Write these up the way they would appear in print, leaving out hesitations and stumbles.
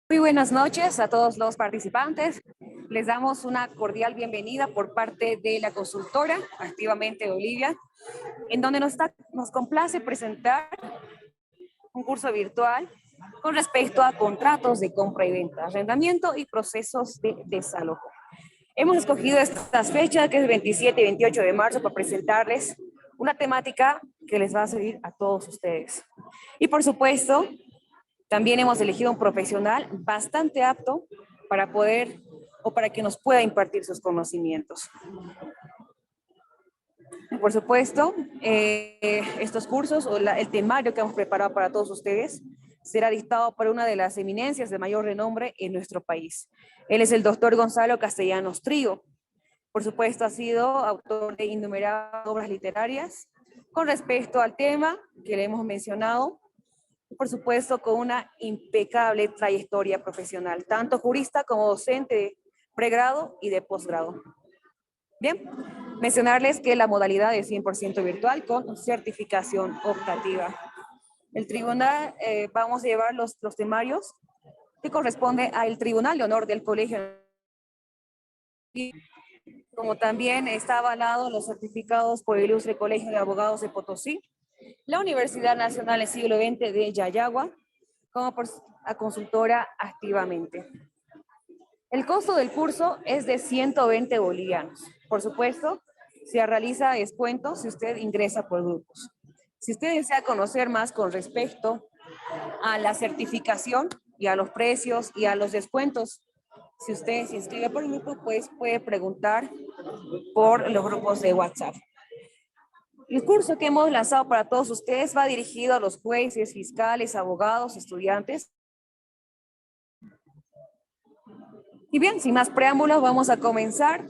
Muy buenas noches a todos los participantes. Les damos una cordial bienvenida por parte de la consultora Activamente Bolivia, en donde nos complace presentar un curso virtual con respecto a contratos de compra y venta, arrendamiento y procesos de desalojo. Hemos escogido estas fechas, que es 27 y 28 de marzo, para presentarles una temática que les va a servir a todos ustedes. Y por supuesto, también hemos elegido un profesional bastante apto para poder o para que nos pueda impartir sus conocimientos. Por supuesto, estos cursos o el temario que hemos preparado para todos ustedes será dictado por una de las eminencias de mayor renombre en nuestro país. Él es el doctor Gonzalo Castellanos Trigo. Por supuesto, ha sido autor de innumerables obras literarias con respecto al tema que le hemos mencionado, por supuesto, con una impecable trayectoria profesional, tanto jurista como docente de pregrado y de posgrado. Bien, mencionarles que la modalidad es 100% virtual con certificación optativa. El tribunal, vamos a llevar los temarios que corresponde al Tribunal de Honor del Colegio, como también está avalado los certificados por el Ilustre Colegio de Abogados de Potosí, la Universidad Nacional del Siglo XX de Yayagua, como por la consultora Activamente. El costo del curso es de 120 bolivianos. Por supuesto, se realiza descuento si usted ingresa por grupos. Si usted desea conocer más con respecto a la certificación y a los precios y a los descuentos, si usted se inscribe por grupo, pues puede preguntar por los grupos de WhatsApp. El curso que hemos lanzado para todos ustedes va dirigido a los jueces, fiscales, abogados, estudiantes. Y bien, sin más preámbulos, vamos a comenzar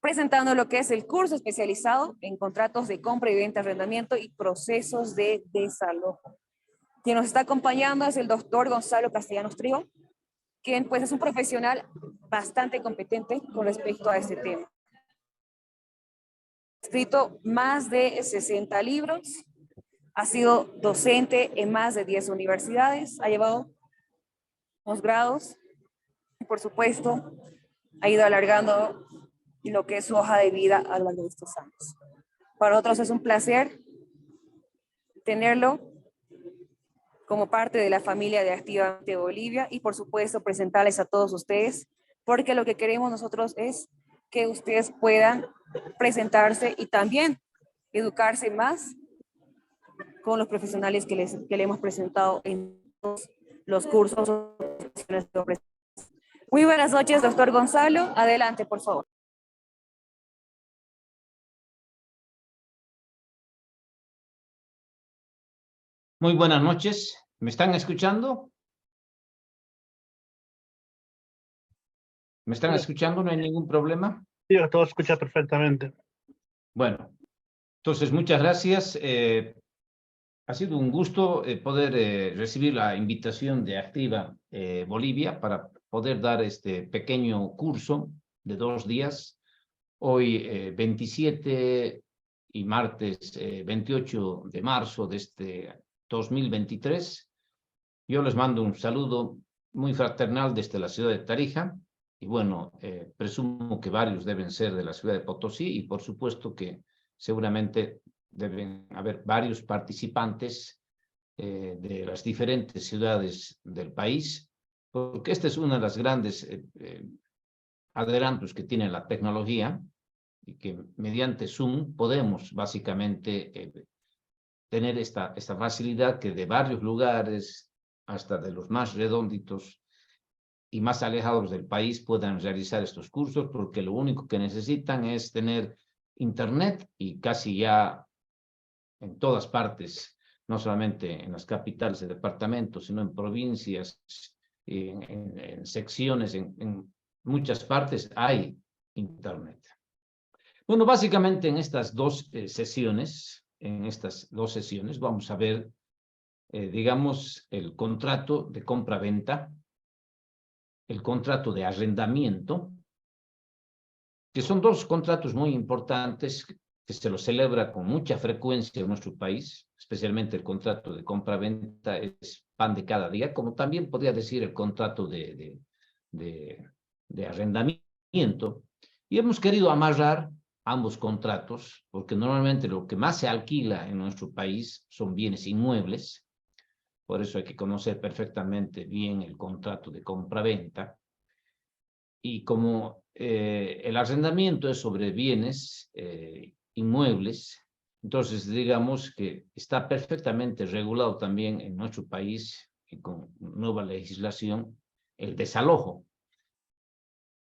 presentando lo que es el curso especializado en contratos de compra y venta, arrendamiento y procesos de desalojo. Quien nos está acompañando es el doctor Gonzalo Castellanos Trigo, quien pues es un profesional bastante competente con respecto a este tema. Ha escrito más de 60 libros, ha sido docente en más de 10 universidades, ha llevado posgrados y por supuesto ha ido alargando lo que es su hoja de vida a lo largo de estos años. Para nosotros es un placer tenerlo como parte de la familia de Activamente Bolivia y por supuesto presentarles a todos ustedes, porque lo que queremos nosotros es que ustedes puedan presentarse y también educarse más con los profesionales que le hemos presentado en todos los cursos. Muy buenas noches, doctor Gonzalo. Adelante, por favor. Muy buenas noches. ¿Me están escuchando? ¿Me están escuchando? ¿No hay ningún problema? Sí, todo escucha perfectamente. Bueno, entonces muchas gracias. Ha sido un gusto poder recibir la invitación de Activa Bolivia para poder dar este pequeño curso de 2 días. Hoy 27 y martes 28 de marzo de este 2023. Yo les mando un saludo muy fraternal desde la ciudad de Tarija. Y bueno, presumo que varios deben ser de la ciudad de Potosí y por supuesto que seguramente deben haber varios participantes de las diferentes ciudades del país, porque esta es una de las grandes adelantos que tiene la tecnología y que mediante Zoom podemos básicamente tener esta facilidad que de varios lugares, hasta de los más redonditos y más alejados del país, puedan realizar estos cursos, porque lo único que necesitan es tener internet y casi ya en todas partes, no solamente en las capitales de departamentos, sino en provincias, en secciones, en muchas partes hay internet. Bueno, básicamente en estas dos sesiones vamos a ver, digamos, el contrato de compra-venta, el contrato de arrendamiento, que son dos contratos muy importantes que se lo celebra con mucha frecuencia en nuestro país, especialmente el contrato de compra-venta, es pan de cada día, como también podría decir el contrato de arrendamiento. Y hemos querido amarrar ambos contratos, porque normalmente lo que más se alquila en nuestro país son bienes inmuebles, por eso hay que conocer perfectamente bien el contrato de compra-venta. Y como el arrendamiento es sobre bienes inmuebles, entonces digamos que está perfectamente regulado también en nuestro país y con nueva legislación el desalojo.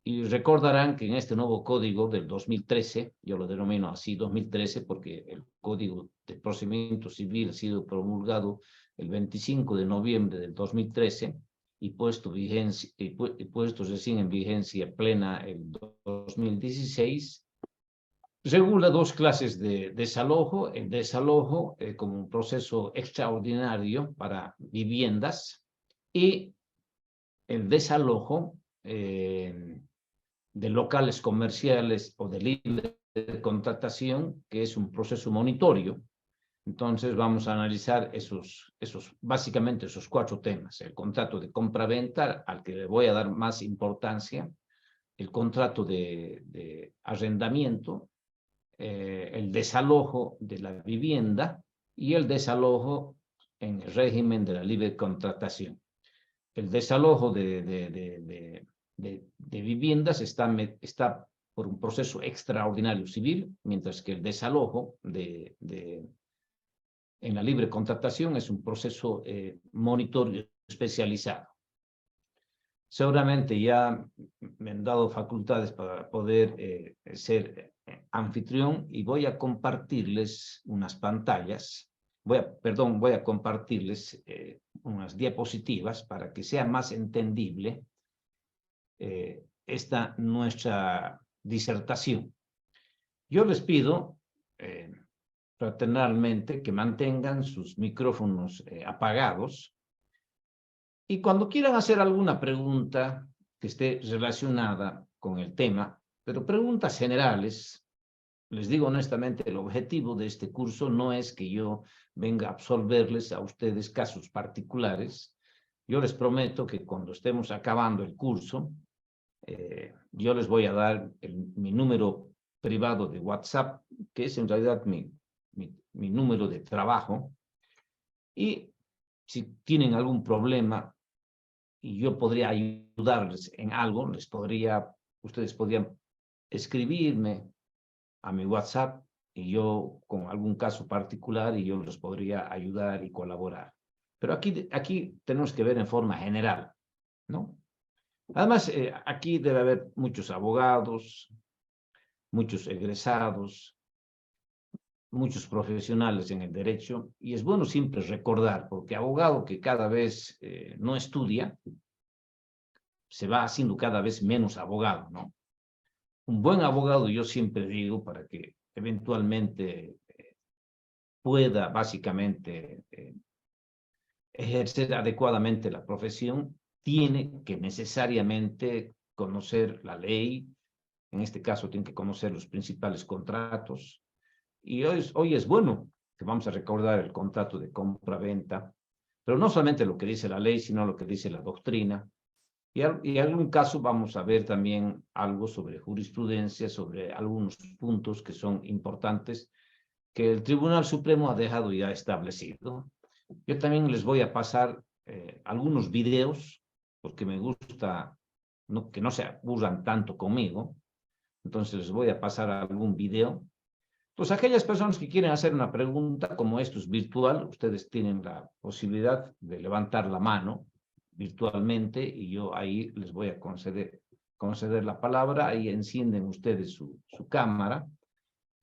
Y recordarán que en este nuevo código del 2013, yo lo denomino así 2013 porque el Código de Procedimiento Civil ha sido promulgado el 25 de noviembre del 2013 y puesto recién en vigencia plena el 2016, regula dos clases de desalojo. El desalojo como un proceso extraordinario para viviendas y el desalojo de locales comerciales o de libre contratación, que es un proceso monitorio. Entonces vamos a analizar básicamente esos 4 temas. El contrato de compra-venta, al que le voy a dar más importancia, el contrato de arrendamiento, el desalojo de la vivienda y el desalojo en el régimen de la libre contratación. El desalojo de viviendas está por un proceso extraordinario civil, mientras que el desalojo en la libre contratación es un proceso monitorio especializado. Seguramente ya me han dado facultades para poder ser anfitrión y voy a compartirles unas pantallas. Voy a compartirles unas diapositivas para que sea más entendible esta nuestra disertación. Yo les pido fraternalmente que mantengan sus micrófonos apagados y cuando quieran hacer alguna pregunta que esté relacionada con el tema, pero preguntas generales, les digo honestamente, el objetivo de este curso no es que yo venga a absolverles a ustedes casos particulares. Yo les prometo que cuando estemos acabando el curso, yo les voy a dar mi número privado de WhatsApp, que es en realidad mi número de trabajo, y si tienen algún problema y yo podría ayudarles en algo, ustedes podrían escribirme a mi WhatsApp y yo con algún caso particular y yo les podría ayudar y colaborar. Pero aquí tenemos que ver en forma general, ¿no? Además, aquí debe haber muchos abogados, muchos egresados, muchos profesionales en el derecho, y es bueno siempre recordar, porque abogado que cada vez no estudia, se va haciendo cada vez menos abogado, ¿no? Un buen abogado, yo siempre digo, para que eventualmente pueda básicamente ejercer adecuadamente la profesión, tiene que necesariamente conocer la ley, en este caso tiene que conocer los principales contratos, y hoy es bueno que vamos a recordar el contrato de compra-venta, pero no solamente lo que dice la ley, sino lo que dice la doctrina, y en algún caso vamos a ver también algo sobre jurisprudencia, sobre algunos puntos que son importantes que el Tribunal Supremo ha dejado ya establecido. Yo también les voy a pasar algunos videos, porque me gusta que no se aburran tanto conmigo, entonces les voy a pasar algún video. Pues aquellas personas que quieren hacer una pregunta, como esto es virtual, ustedes tienen la posibilidad de levantar la mano virtualmente y yo ahí les voy a conceder la palabra, ahí encienden ustedes su cámara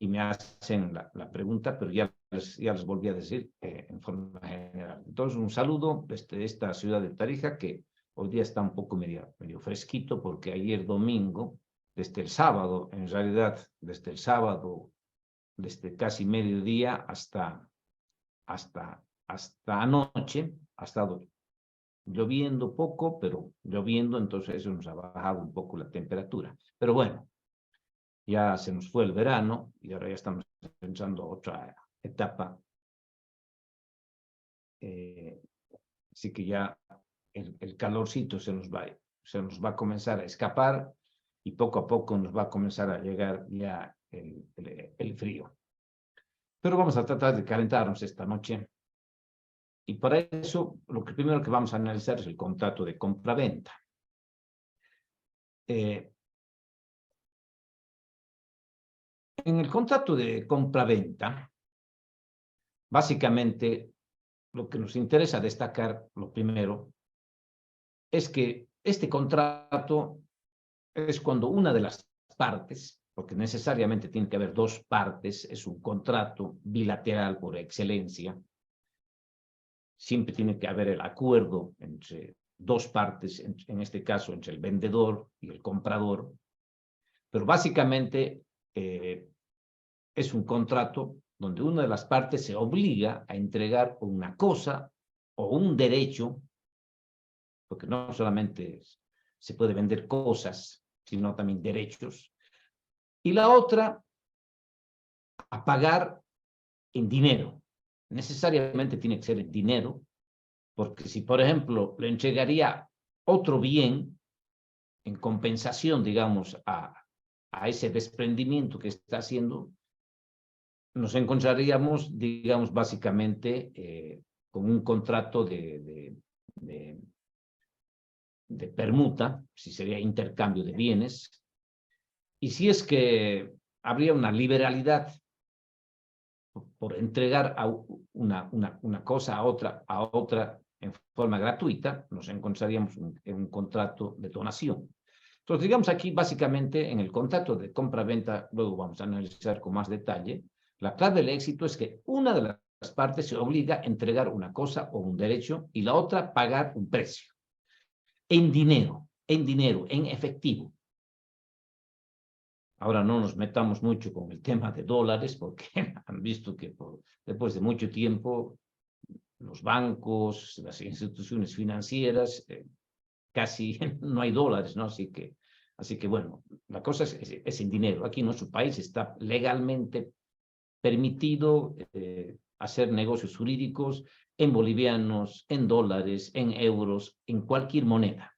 y me hacen la pregunta, pero ya les volví a decir en forma general. Entonces, un saludo desde esta ciudad de Tarija, que hoy día está un poco medio fresquito, porque ayer domingo, desde el sábado, en realidad, desde el sábado, desde casi mediodía hasta anoche, ha estado lloviendo poco, pero lloviendo, entonces eso nos ha bajado un poco la temperatura. Pero bueno, Ya se nos fue el verano y ahora ya estamos pensando otra etapa. Así que ya el calorcito se nos va a comenzar a escapar y poco a poco nos va a comenzar a llegar ya el frío. Pero vamos a tratar de calentarnos esta noche. Y para eso, lo primero que vamos a analizar es el contrato de compra-venta. En el contrato de compra-venta, básicamente, lo que nos interesa destacar, lo primero, es que este contrato es cuando una de las partes, porque necesariamente tiene que haber dos partes, es un contrato bilateral por excelencia, siempre tiene que haber el acuerdo entre dos partes, en este caso entre el vendedor y el comprador, pero básicamente es un contrato donde una de las partes se obliga a entregar una cosa o un derecho, porque no solamente se puede vender cosas, sino también derechos, y la otra a pagar en dinero. Necesariamente tiene que ser en dinero, porque si, por ejemplo, le entregaría otro bien en compensación, digamos, a ese desprendimiento que está haciendo, nos encontraríamos, digamos, básicamente con un contrato de permuta, si sería intercambio de bienes, y si es que habría una liberalidad por entregar a una cosa a otra en forma gratuita, nos encontraríamos en un contrato de donación. Entonces, digamos aquí, básicamente, en el contrato de compra-venta, luego vamos a analizar con más detalle, la clave del éxito es que una de las partes se obliga a entregar una cosa o un derecho y la otra pagar un precio. En dinero, en efectivo. Ahora no nos metamos mucho con el tema de dólares porque han visto que después de mucho tiempo los bancos, las instituciones financieras, casi no hay dólares, ¿no? Así que bueno, la cosa es en dinero. Aquí en nuestro país está legalmente permitido hacer negocios jurídicos en bolivianos, en dólares, en euros, en cualquier moneda.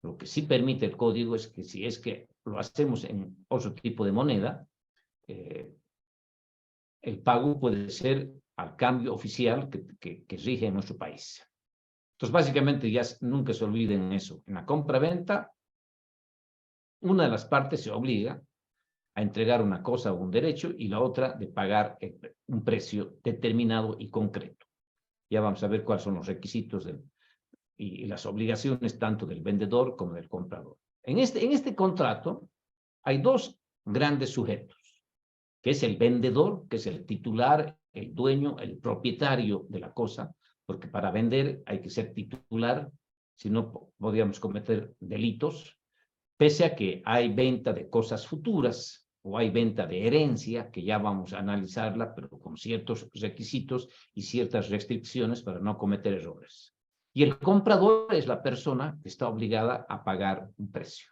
Lo que sí permite el código es que si es que lo hacemos en otro tipo de moneda, el pago puede ser al cambio oficial que rige en nuestro país. Entonces, básicamente, ya nunca se olviden eso. En la compra-venta, una de las partes se obliga a entregar una cosa o un derecho y la otra de pagar un precio determinado y concreto. Ya vamos a ver cuáles son los requisitos y las obligaciones tanto del vendedor como del comprador. En este contrato hay dos grandes sujetos, que es el vendedor, que es el titular, el dueño, el propietario de la cosa, porque para vender hay que ser titular, si no podríamos cometer delitos, pese a que hay venta de cosas futuras o hay venta de herencia, que ya vamos a analizarla, pero con ciertos requisitos y ciertas restricciones para no cometer errores. Y el comprador es la persona que está obligada a pagar un precio.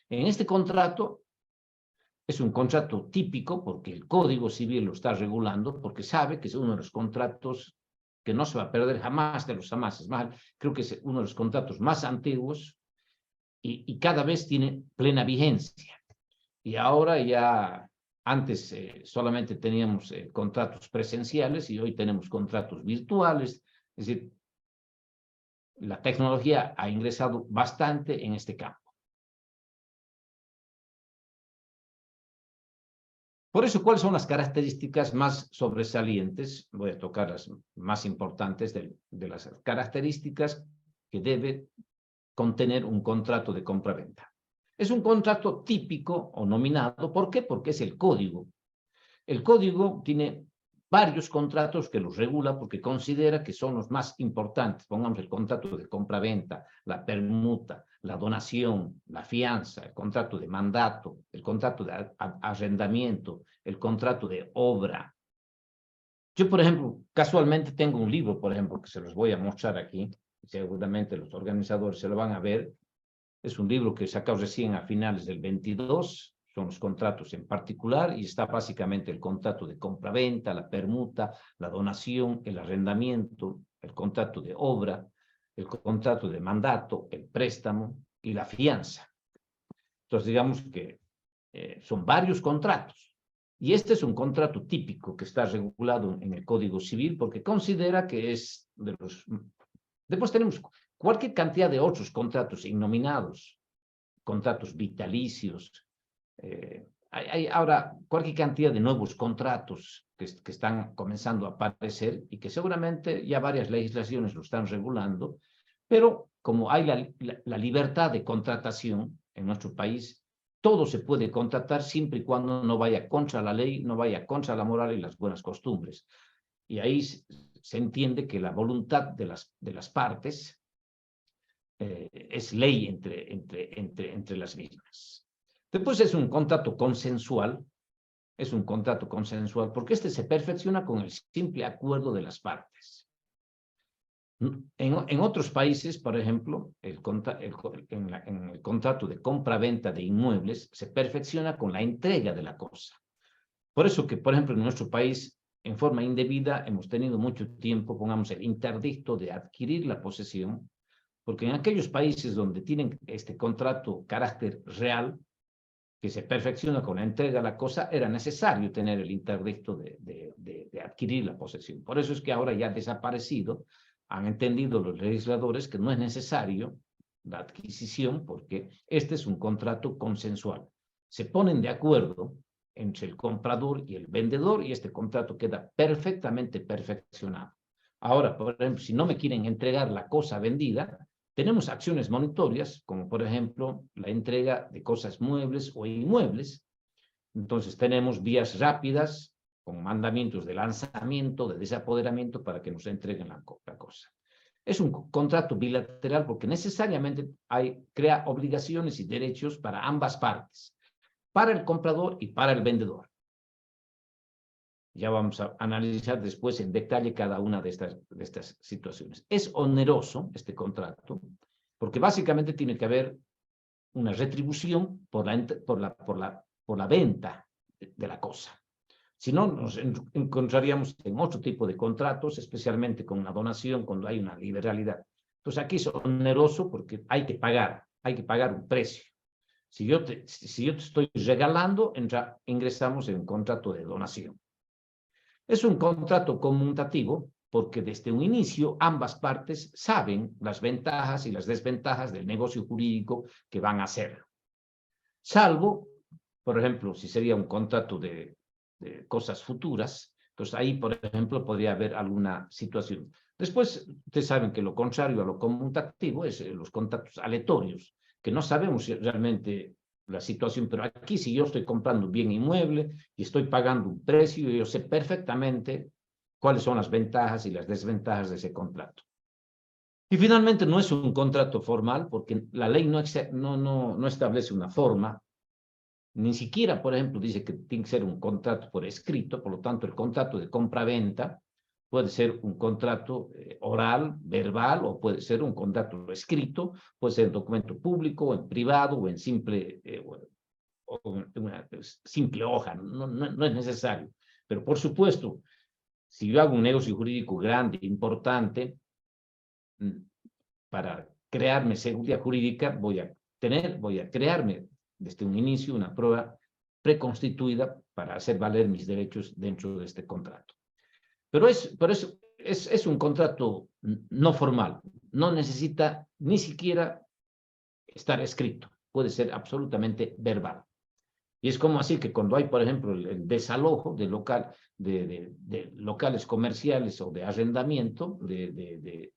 En este contrato, es un contrato típico porque el Código Civil lo está regulando, porque sabe que es uno de los contratos que no se va a perder jamás de los jamás. Es más, creo que es uno de los contratos más antiguos y cada vez tiene plena vigencia. Y ahora ya, antes solamente teníamos contratos presenciales y hoy tenemos contratos virtuales. Es decir, la tecnología ha ingresado bastante en este campo. Por eso, ¿cuáles son las características más sobresalientes? Voy a tocar las más importantes de las características que debe contener un contrato de compra-venta. Es un contrato típico o nominado. ¿Por qué? Porque es el código. El código tiene varios contratos que los regula porque considera que son los más importantes. Pongamos el contrato de compra-venta, la permuta, la donación, la fianza, el contrato de mandato, el contrato de arrendamiento, el contrato de obra. Yo, por ejemplo, casualmente tengo un libro, por ejemplo, que se los voy a mostrar aquí. Seguramente los organizadores se lo van a ver. Es un libro que sacamos recién a finales del 22, son los contratos en particular, y está básicamente el contrato de compra-venta, la permuta, la donación, el arrendamiento, el contrato de obra, el contrato de mandato, el préstamo y la fianza. Entonces, digamos que son varios contratos. Y este es un contrato típico que está regulado en el Código Civil porque considera que es de los... Después tenemos cualquier cantidad de otros contratos innominados, contratos vitalicios. Hay ahora cualquier cantidad de nuevos contratos que están comenzando a aparecer y que seguramente ya varias legislaciones lo están regulando, pero como hay la libertad de contratación en nuestro país, todo se puede contratar siempre y cuando no vaya contra la ley, no vaya contra la moral y las buenas costumbres. Y ahí se entiende que la voluntad de las partes es ley entre las mismas. Después es un contrato consensual, porque este se perfecciona con el simple acuerdo de las partes. En otros países, por ejemplo, en el contrato de compra-venta de inmuebles se perfecciona con la entrega de la cosa. Por eso que, por ejemplo, en nuestro país, en forma indebida, hemos tenido mucho tiempo, pongamos, el interdicto de adquirir la posesión, porque en aquellos países donde tienen este contrato carácter real, que se perfecciona con la entrega de la cosa, era necesario tener el interdicto de adquirir la posesión. Por eso es que ahora ya ha desaparecido. Han entendido los legisladores que no es necesario la adquisición porque este es un contrato consensual. Se ponen de acuerdo entre el comprador y el vendedor y este contrato queda perfectamente perfeccionado. Ahora, por ejemplo, si no me quieren entregar la cosa vendida, tenemos acciones monitorias, como por ejemplo la entrega de cosas muebles o inmuebles. Entonces tenemos vías rápidas con mandamientos de lanzamiento, de desapoderamiento para que nos entreguen la cosa. Es un contrato bilateral porque necesariamente crea obligaciones y derechos para ambas partes, para el comprador y para el vendedor. Ya vamos a analizar después en detalle cada una de estas situaciones. Es oneroso este contrato porque básicamente tiene que haber una retribución por la venta de la cosa. Si no, nos encontraríamos en otro tipo de contratos, especialmente con una donación, cuando hay una liberalidad. Entonces aquí es oneroso porque hay que pagar un precio. Si yo te estoy regalando, ingresamos en un contrato de donación. Es un contrato conmutativo porque desde un inicio ambas partes saben las ventajas y las desventajas del negocio jurídico que van a hacer. Salvo, por ejemplo, si sería un contrato de cosas futuras, entonces ahí, por ejemplo, podría haber alguna situación. Después, ustedes saben que lo contrario a lo conmutativo es los contratos aleatorios, que no sabemos realmente la situación, pero aquí si yo estoy comprando un bien inmueble y estoy pagando un precio, yo sé perfectamente cuáles son las ventajas y las desventajas de ese contrato. Y finalmente no es un contrato formal porque la ley no establece una forma. Ni siquiera, por ejemplo, dice que tiene que ser un contrato por escrito, por lo tanto, el contrato de compra-venta puede ser un contrato oral, verbal, o puede ser un contrato escrito, puede ser en documento público, en privado, o en simple, una simple hoja, no es necesario. Pero, por supuesto, si yo hago un negocio jurídico grande, importante, para crearme seguridad jurídica, voy a crearme desde un inicio una prueba preconstituida para hacer valer mis derechos dentro de este contrato. Pero es un contrato no formal, no necesita ni siquiera estar escrito, puede ser absolutamente verbal. Y es como así que cuando hay, por ejemplo, el desalojo de locales comerciales o de arrendamiento de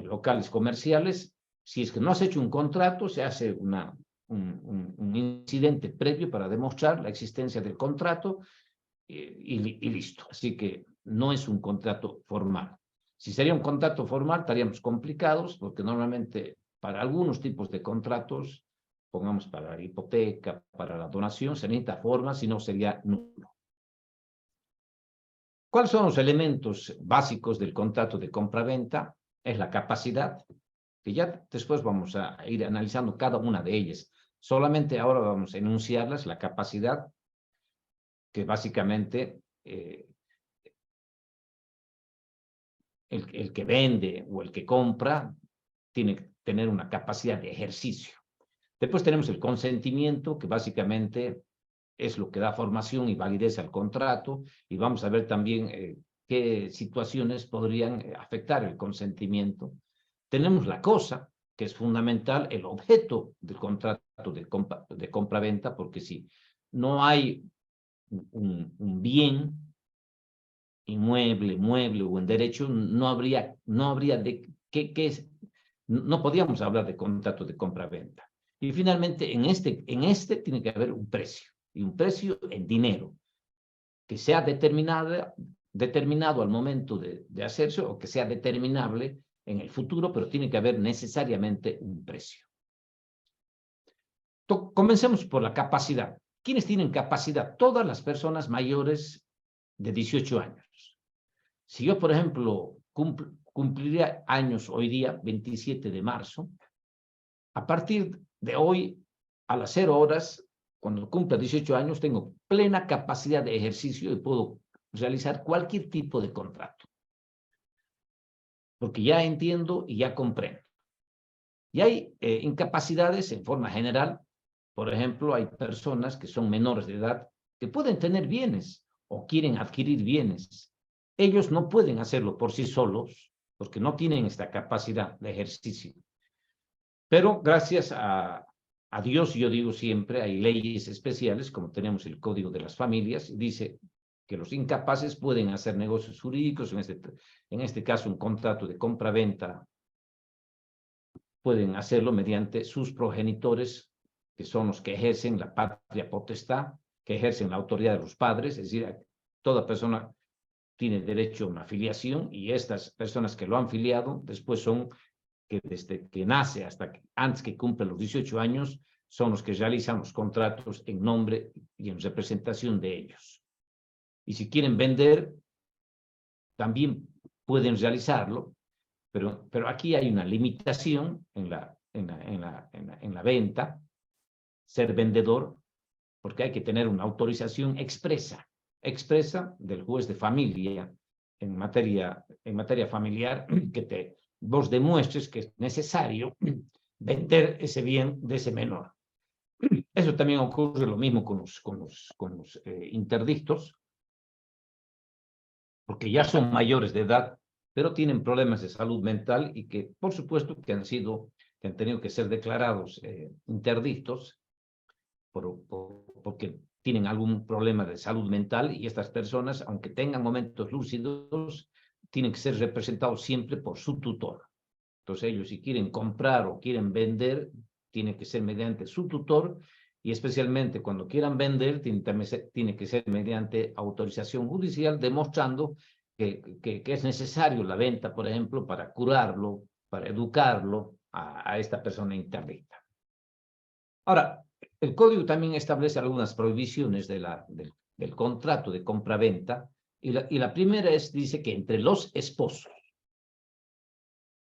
locales comerciales, si es que no has hecho un contrato, se hace un incidente previo para demostrar la existencia del contrato y listo. Así que no es un contrato formal. Si sería un contrato formal, estaríamos complicados porque normalmente para algunos tipos de contratos, pongamos para la hipoteca, para la donación, se necesita forma, si no sería nulo. ¿Cuáles son los elementos básicos del contrato de compra-venta? Es la capacidad, que ya después vamos a ir analizando cada una de ellas. Solamente ahora vamos a enunciarlas, la capacidad que básicamente el que vende o el que compra tiene que tener una capacidad de ejercicio. Después tenemos el consentimiento, que básicamente es lo que da formación y validez al contrato, y vamos a ver también qué situaciones podrían afectar el consentimiento. Tenemos la cosa, que es fundamental, el objeto del contrato de compra-venta, porque si no hay un bien inmueble, mueble o en derecho, no habría de qué es, no podíamos hablar de contrato de compra-venta. Y finalmente, en este tiene que haber un precio, y un precio en dinero, que sea determinado al momento de hacerse o que sea determinable en el futuro, pero tiene que haber necesariamente un precio. Comencemos por la capacidad. ¿Quiénes tienen capacidad? Todas las personas mayores de 18 años. Si yo, por ejemplo, cumpliría años hoy día, 27 de marzo, a partir de hoy, a las 0 horas, cuando cumpla 18 años, tengo plena capacidad de ejercicio y puedo realizar cualquier tipo de contrato. Porque ya entiendo y ya comprendo. Y hay incapacidades en forma general. Por ejemplo, hay personas que son menores de edad que pueden tener bienes o quieren adquirir bienes. Ellos no pueden hacerlo por sí solos porque no tienen esta capacidad de ejercicio. Pero gracias a Dios, yo digo siempre, hay leyes especiales, como tenemos el Código de las Familias, dice que los incapaces pueden hacer negocios jurídicos, en este caso un contrato de compra-venta, pueden hacerlo mediante sus progenitores, que son los que ejercen la patria potestad, que ejercen la autoridad de los padres, es decir, toda persona tiene derecho a una filiación y estas personas que lo han filiado después son que desde que nace hasta antes que cumple los 18 años son los que realizan los contratos en nombre y en representación de ellos. Y si quieren vender, también pueden realizarlo, pero aquí hay una limitación en la venta, ser vendedor, porque hay que tener una autorización expresa del juez de familia en materia familiar, que vos demuestres que es necesario vender ese bien de ese menor. Eso también ocurre lo mismo con los interdictos, porque ya son mayores de edad, pero tienen problemas de salud mental y que, por supuesto, que han tenido que ser declarados interdictos porque tienen algún problema de salud mental, y estas personas, aunque tengan momentos lúcidos, tienen que ser representados siempre por su tutor. Entonces ellos, si quieren comprar o quieren vender, tiene que ser mediante su tutor, y especialmente cuando quieran vender, tiene que ser mediante autorización judicial, demostrando que es necesario la venta, por ejemplo, para curarlo, para educarlo a esta persona interdicta. Ahora, el código también establece algunas prohibiciones del contrato de compra-venta, y la primera dice que entre los esposos.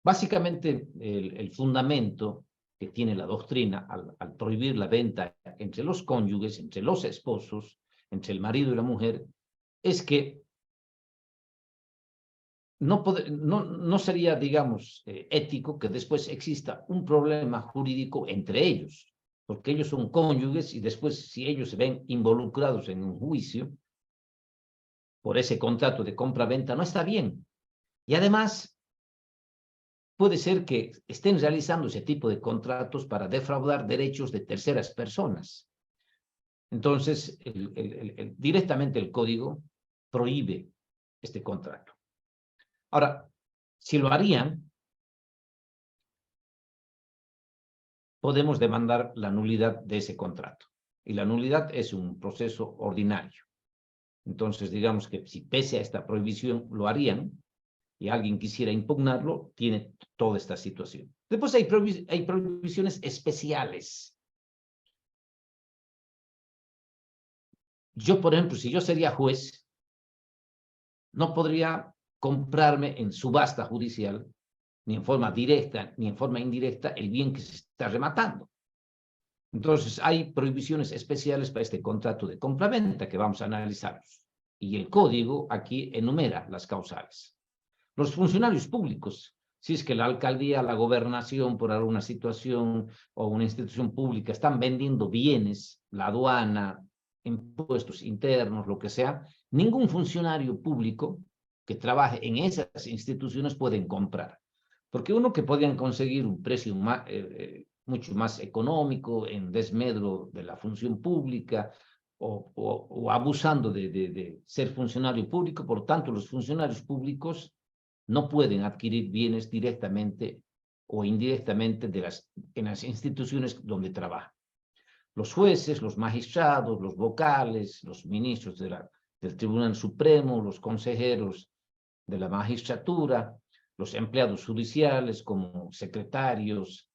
Básicamente, el fundamento que tiene la doctrina al prohibir la venta entre los cónyuges, entre los esposos, entre el marido y la mujer, es que no sería, digamos, ético que después exista un problema jurídico entre ellos, porque ellos son cónyuges y después, si ellos se ven involucrados en un juicio por ese contrato de compra-venta, no está bien. Y además, puede ser que estén realizando ese tipo de contratos para defraudar derechos de terceras personas. Entonces, directamente el código prohíbe este contrato. Ahora, si lo harían, podemos demandar la nulidad de ese contrato. Y la nulidad es un proceso ordinario. Entonces, digamos que si pese a esta prohibición lo harían y alguien quisiera impugnarlo, tiene toda esta situación. Después hay prohibiciones especiales. Yo, por ejemplo, si yo sería juez, no podría comprarme en subasta judicial, ni en forma directa, ni en forma indirecta, el bien que se está rematando. Entonces, hay prohibiciones especiales para este contrato de compraventa que vamos a analizar. Y el código aquí enumera las causales. Los funcionarios públicos, si es que la alcaldía, la gobernación, por alguna situación o una institución pública están vendiendo bienes, la aduana, impuestos internos, lo que sea, ningún funcionario público que trabaje en esas instituciones pueden comprar. Porque uno que podían conseguir un precio mucho más económico en desmedro de la función pública o abusando de ser funcionario público, por tanto los funcionarios públicos no pueden adquirir bienes directamente o indirectamente en las instituciones donde trabajan. Los jueces, los magistrados, los vocales, los ministros del Tribunal Supremo, los consejeros de la magistratura, los empleados judiciales como secretarios,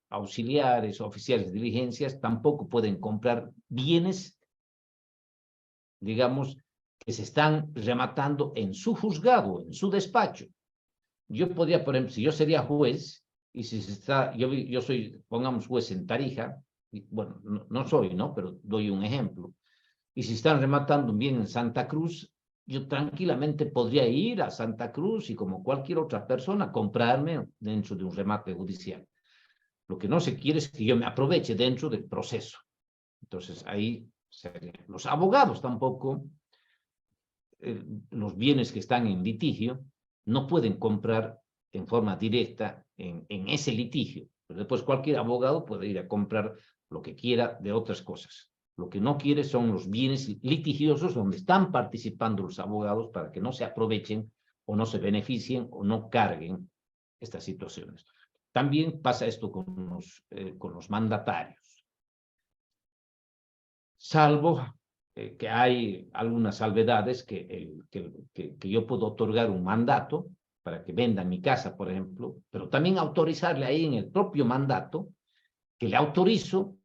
auxiliares, oficiales de diligencias, tampoco pueden comprar bienes, digamos, que se están rematando en su juzgado, en su despacho. Yo podría, por ejemplo, si yo sería juez, y si se está, yo soy, pongamos, juez en Tarija, y, bueno, no soy, ¿no? Pero doy un ejemplo. Y si están rematando un bien en Santa Cruz, yo tranquilamente podría ir a Santa Cruz y como cualquier otra persona comprarme dentro de un remate judicial. Lo que no se quiere es que yo me aproveche dentro del proceso. Entonces ahí los abogados tampoco, los bienes que están en litigio, no pueden comprar en forma directa en ese litigio. Pero después cualquier abogado puede ir a comprar lo que quiera de otras cosas. Lo que no quiere son los bienes litigiosos donde están participando los abogados para que no se aprovechen o no se beneficien o no carguen estas situaciones. También pasa esto con los mandatarios. Salvo que hay algunas salvedades que yo puedo otorgar un mandato para que venda mi casa, por ejemplo, pero también autorizarle ahí en el propio mandato que le autorizo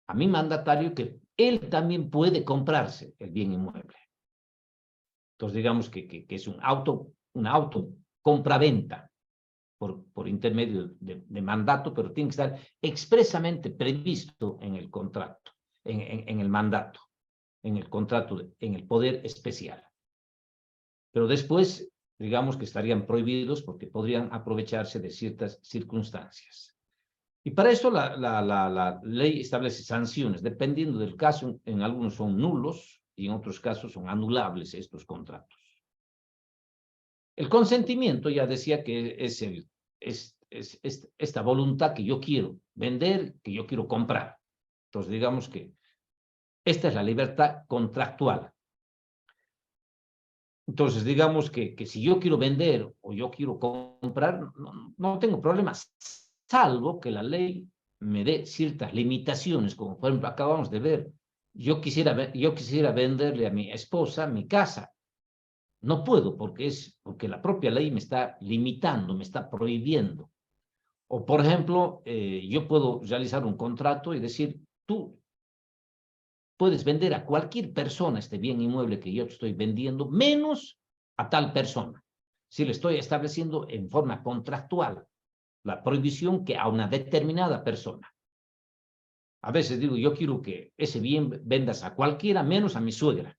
a mi mandatario que él también puede comprarse el bien inmueble. Entonces, digamos que es una auto compraventa por intermedio de mandato, pero tiene que estar expresamente previsto en el contrato, en el mandato, en el contrato, en el poder especial. Pero después, digamos que estarían prohibidos porque podrían aprovecharse de ciertas circunstancias. Y para eso la ley establece sanciones, dependiendo del caso. En algunos son nulos y en otros casos son anulables estos contratos. El consentimiento, ya decía que es esta voluntad que yo quiero vender, que yo quiero comprar. Entonces, digamos que esta es la libertad contractual. Entonces, digamos que si yo quiero vender o yo quiero comprar, no tengo problemas, salvo que la ley me dé ciertas limitaciones, como por ejemplo acabamos de ver, yo quisiera venderle a mi esposa mi casa. No puedo porque la propia ley me está limitando, me está prohibiendo. O por ejemplo, yo puedo realizar un contrato y decir, tú puedes vender a cualquier persona este bien inmueble que yo te estoy vendiendo, menos a tal persona. Si le estoy estableciendo en forma contractual la prohibición que a una determinada persona. A veces digo, yo quiero que ese bien vendas a cualquiera, menos a mi suegra.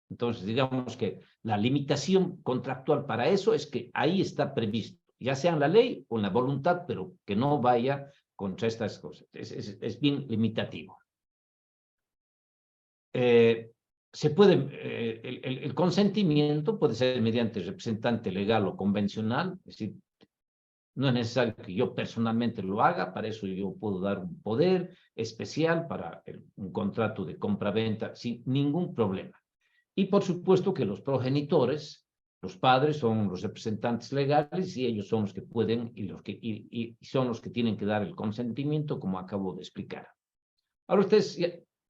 Entonces, digamos que la limitación contractual para eso es que ahí está previsto, ya sea en la ley o en la voluntad, pero que no vaya contra estas cosas. Es bien limitativo. El consentimiento puede ser mediante representante legal o convencional, es decir, no es necesario que yo personalmente lo haga, para eso yo puedo dar un poder especial para un contrato de compra-venta sin ningún problema. Y por supuesto que los progenitores, los padres, son los representantes legales y ellos son los que pueden y son los que tienen que dar el consentimiento, como acabo de explicar. Ahora ustedes,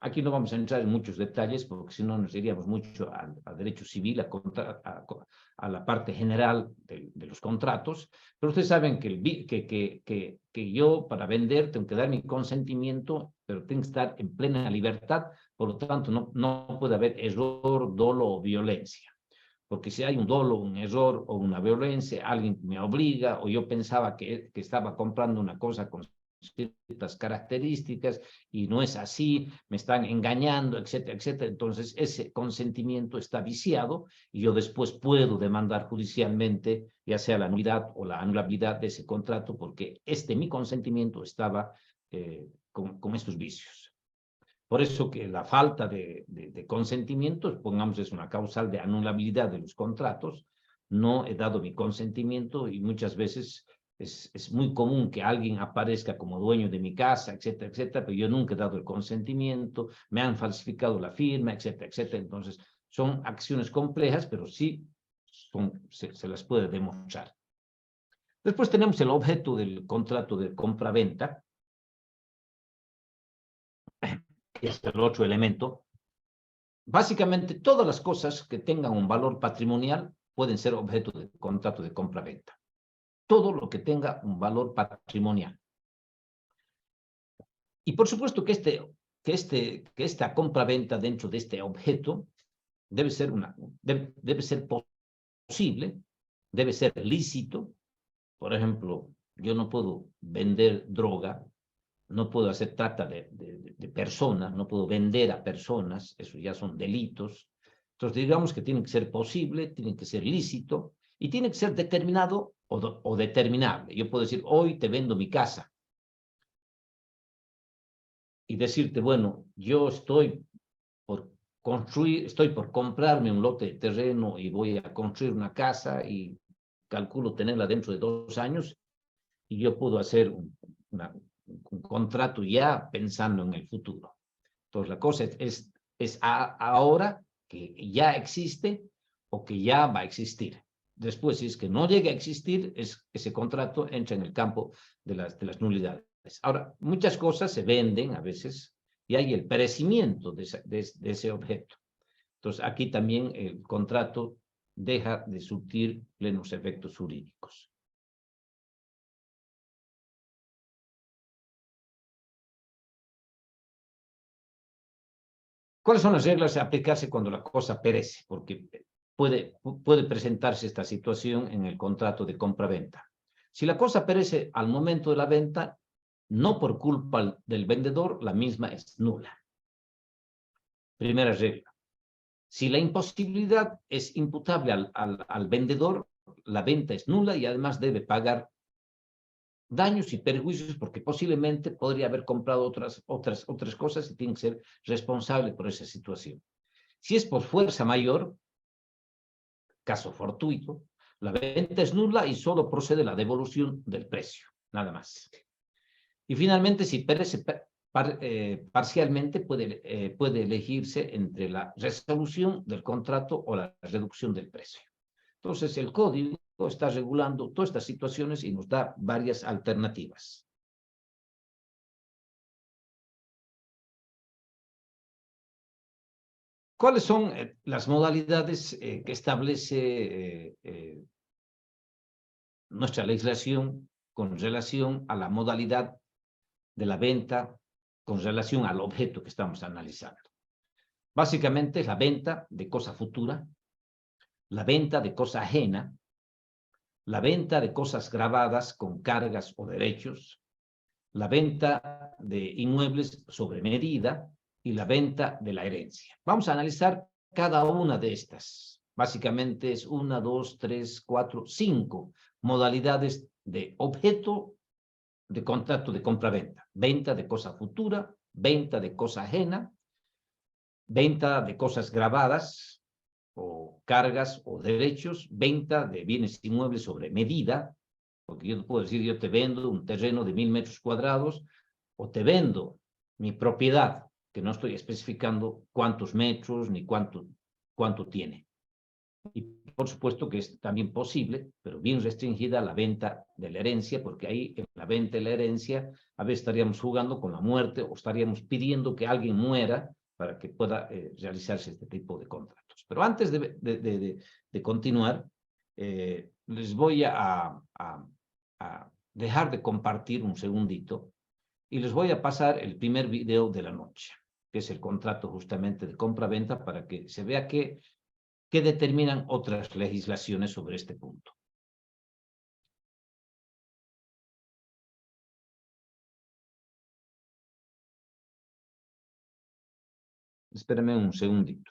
aquí no vamos a entrar en muchos detalles porque si no nos iríamos mucho al derecho civil, a la parte general de los contratos, pero ustedes saben que yo para vender tengo que dar mi consentimiento, pero tengo que estar en plena libertad, por lo tanto no puede haber error, dolo o violencia. Porque si hay un dolo, un error o una violencia, alguien me obliga o yo pensaba que estaba comprando una cosa con ciertas características y no es así, me están engañando, etcétera, etcétera. Entonces ese consentimiento está viciado y yo después puedo demandar judicialmente ya sea la nulidad o la anulabilidad de ese contrato porque mi consentimiento estaba con estos vicios. Por eso que la falta de consentimiento, pongamos, es una causal de anulabilidad de los contratos. No he dado mi consentimiento y muchas veces es muy común que alguien aparezca como dueño de mi casa, etcétera, etcétera, pero yo nunca he dado el consentimiento, me han falsificado la firma, etcétera, etcétera. Entonces, son acciones complejas, pero sí se las puede demostrar. Después tenemos el objeto del contrato de compra-venta, que es el otro elemento. Básicamente, todas las cosas que tengan un valor patrimonial pueden ser objeto de contrato de compra-venta. Todo lo que tenga un valor patrimonial. Y por supuesto que esta compra-venta dentro de este objeto debe ser posible, debe ser lícito. Por ejemplo, yo no puedo vender droga, no puedo hacer trata de personas, no puedo vender a personas, eso ya son delitos. Entonces, digamos que tiene que ser posible, tiene que ser lícito y tiene que ser determinado o determinable. Yo puedo decir, hoy te vendo mi casa. Y decirte, bueno, yo estoy por comprarme un lote de terreno y voy a construir una casa y calculo tenerla dentro de 2 años y yo puedo hacer un contrato ya pensando en el futuro. Entonces la cosa es ahora que ya existe o que ya va a existir. Después, si es que no llega a existir, ese contrato entra en el campo de las nulidades. Ahora, muchas cosas se venden a veces y hay el perecimiento de ese objeto. Entonces, aquí también el contrato deja de surtir plenos efectos jurídicos. ¿Cuáles son las reglas a aplicarse cuando la cosa perece? Porque puede presentarse esta situación en el contrato de compra-venta. Si la cosa perece al momento de la venta, no por culpa del vendedor, la misma es nula. Primera regla. Si la imposibilidad es imputable al vendedor, la venta es nula y además debe pagar daños y perjuicios porque posiblemente podría haber comprado otras cosas y tiene que ser responsable por esa situación. Si es por fuerza mayor, caso fortuito, la venta es nula y solo procede la devolución del precio, nada más. Y finalmente, si perece parcialmente, puede elegirse entre la resolución del contrato o la reducción del precio. Entonces, el código está regulando todas estas situaciones y nos da varias alternativas. ¿Cuáles son las modalidades que establece nuestra legislación con relación a la modalidad de la venta, con relación al objeto que estamos analizando? Básicamente es la venta de cosa futura, la venta de cosa ajena, la venta de cosas grabadas con cargas o derechos, la venta de inmuebles sobre medida y la venta de la herencia. Vamos a analizar cada una de estas. Básicamente es 1, 2, 3, 4, 5 modalidades de objeto de contrato de compra-venta. Venta de cosa futura, venta de cosa ajena, venta de cosas grabadas o cargas o derechos, venta de bienes inmuebles sobre medida, porque yo puedo decir, yo te vendo un terreno de 1000 metros cuadrados o te vendo mi propiedad, que no estoy especificando cuántos metros ni cuánto tiene. Y por supuesto que es también posible, pero bien restringida, la venta de la herencia, porque ahí en la venta de la herencia a veces estaríamos jugando con la muerte o estaríamos pidiendo que alguien muera para que pueda realizarse este tipo de contratos. Pero antes de continuar, les voy a dejar de compartir un segundito y les voy a pasar el primer video de la noche, que es el contrato justamente de compra-venta, para que se vea qué determinan otras legislaciones sobre este punto. Espérame un segundito.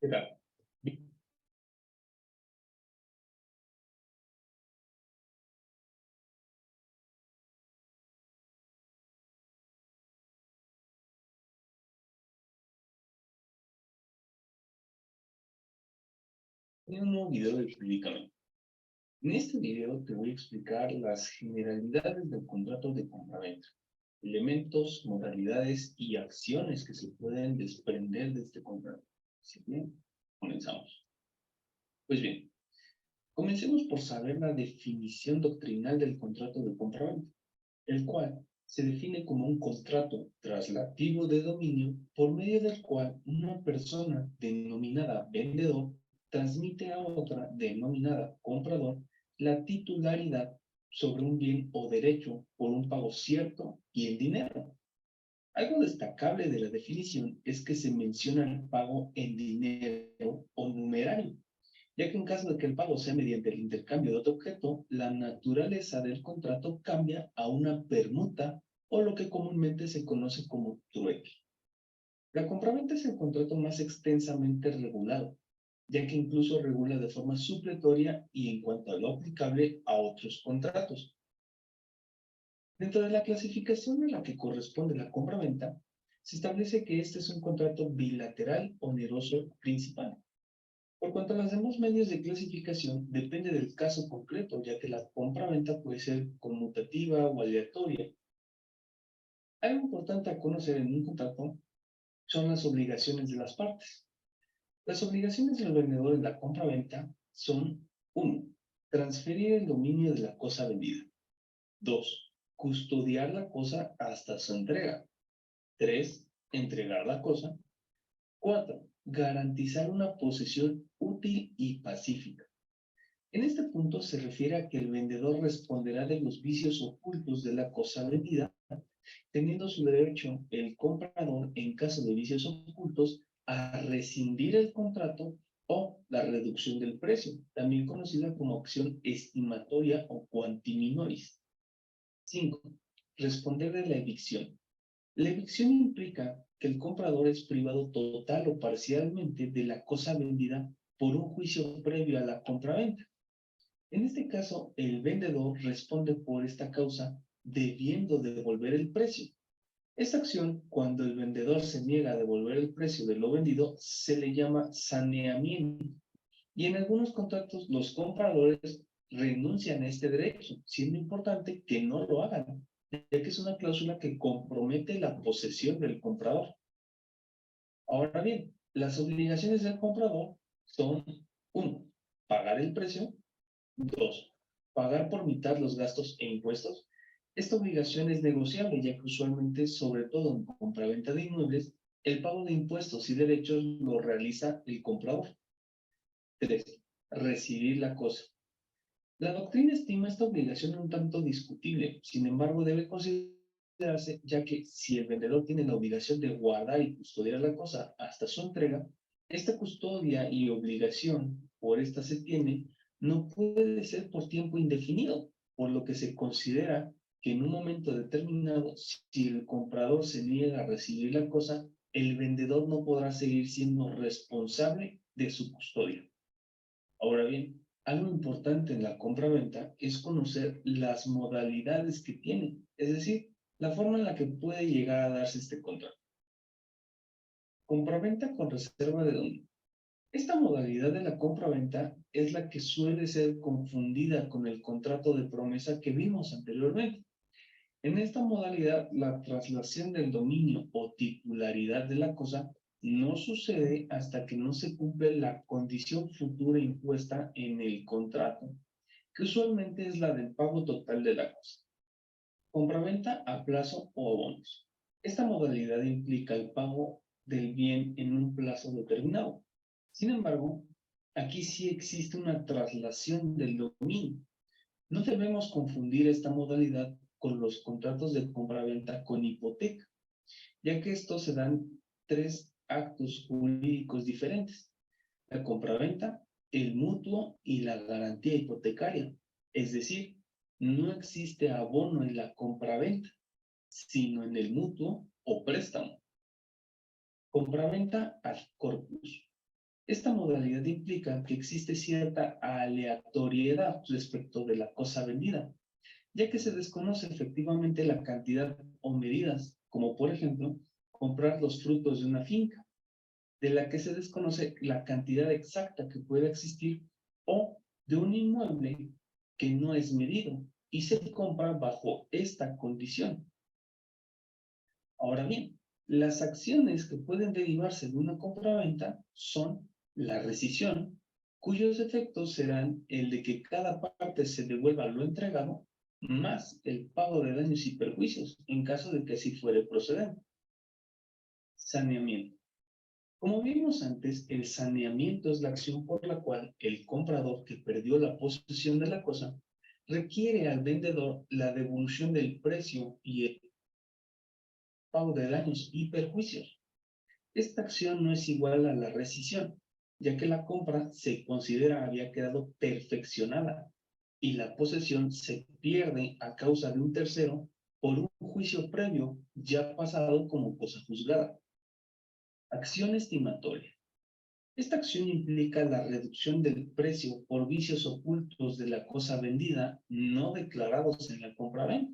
Mira, en un nuevo video de Públicamente. En este video te voy a explicar las generalidades del contrato de compraventa, elementos, modalidades y acciones que se pueden desprender de este contrato. Así que comenzamos. Pues bien, comencemos por saber la definición doctrinal del contrato de compraventa, el cual se define como un contrato traslativo de dominio por medio del cual una persona denominada vendedor transmite a otra denominada comprador la titularidad sobre un bien o derecho por un pago cierto y en dinero. Algo destacable de la definición es que se menciona el pago en dinero o numerario, ya que en caso de que el pago sea mediante el intercambio de otro objeto, la naturaleza del contrato cambia a una permuta o lo que comúnmente se conoce como trueque. La compraventa es el contrato más extensamente regulado, ya que incluso regula de forma supletoria y en cuanto a lo aplicable a otros contratos. Dentro de la clasificación a la que corresponde la compraventa, se establece que este es un contrato bilateral oneroso principal. Por cuanto a los demás medios de clasificación, depende del caso concreto, ya que la compraventa puede ser conmutativa o aleatoria. Algo importante a conocer en un contrato son las obligaciones de las partes. Las obligaciones del vendedor en la compraventa son: 1. Transferir el dominio de la cosa vendida. 2. Custodiar la cosa hasta su entrega. 3. Entregar la cosa. 4. Garantizar una posesión útil y pacífica. En este punto se refiere a que el vendedor responderá de los vicios ocultos de la cosa vendida, teniendo su derecho el comprador, en caso de vicios ocultos, a rescindir el contrato o la reducción del precio, también conocida como acción estimatoria o quanti minoris. 5. Responder de la evicción. La evicción implica que el comprador es privado total o parcialmente de la cosa vendida por un juicio previo a la compraventa. En este caso, el vendedor responde por esta causa debiendo devolver el precio. Esta acción, cuando el vendedor se niega a devolver el precio de lo vendido, se le llama saneamiento. Y en algunos contratos, los compradores renuncian a este derecho, siendo importante que no lo hagan, ya que es una cláusula que compromete la posesión del comprador. Ahora bien, las obligaciones del comprador son: 1. Pagar el precio. 2. Pagar por mitad los gastos e impuestos. Esta obligación es negociable, ya que usualmente, sobre todo en compraventa de inmuebles, el pago de impuestos y derechos lo realiza el comprador. 3. Recibir la cosa. La doctrina estima esta obligación un tanto discutible, sin embargo debe considerarse, ya que si el vendedor tiene la obligación de guardar y custodiar la cosa hasta su entrega, esta custodia y obligación por esta se tiene no puede ser por tiempo indefinido, por lo que se considera que en un momento determinado, si el comprador se niega a recibir la cosa, el vendedor no podrá seguir siendo responsable de su custodia. Ahora bien, algo importante en la compraventa es conocer las modalidades que tiene, es decir, la forma en la que puede llegar a darse este contrato. Compraventa con reserva de dominio. Esta modalidad de la compraventa es la que suele ser confundida con el contrato de promesa que vimos anteriormente. En esta modalidad, la traslación del dominio o titularidad de la cosa no sucede hasta que no se cumple la condición futura impuesta en el contrato, que usualmente es la del pago total de la cosa. Compraventa a plazo o a bonos. Esta modalidad implica el pago del bien en un plazo determinado. Sin embargo, aquí sí existe una traslación del dominio. No debemos confundir esta modalidad con los contratos de compraventa con hipoteca, ya que estos se dan tres actos jurídicos diferentes: la compraventa, el mutuo y la garantía hipotecaria. Es decir, no existe abono en la compraventa, sino en el mutuo o préstamo. Compraventa ad corpus. Esta modalidad implica que existe cierta aleatoriedad respecto de la cosa vendida, ya que se desconoce efectivamente la cantidad o medidas, como por ejemplo, comprar los frutos de una finca, de la que se desconoce la cantidad exacta que puede existir, o de un inmueble que no es medido y se compra bajo esta condición. Ahora bien, las acciones que pueden derivarse de una compraventa son la rescisión, cuyos efectos serán el de que cada parte se devuelva lo entregado, más el pago de daños y perjuicios, en caso de que así fuere procedente. Saneamiento. Como vimos antes, el saneamiento es la acción por la cual el comprador que perdió la posesión de la cosa requiere al vendedor la devolución del precio y el pago de daños y perjuicios. Esta acción no es igual a la rescisión, ya que la compra se considera había quedado perfeccionada y la posesión se pierde a causa de un tercero por un juicio previo ya pasado como cosa juzgada. Acción estimatoria. Esta acción implica la reducción del precio por vicios ocultos de la cosa vendida no declarados en la compraventa.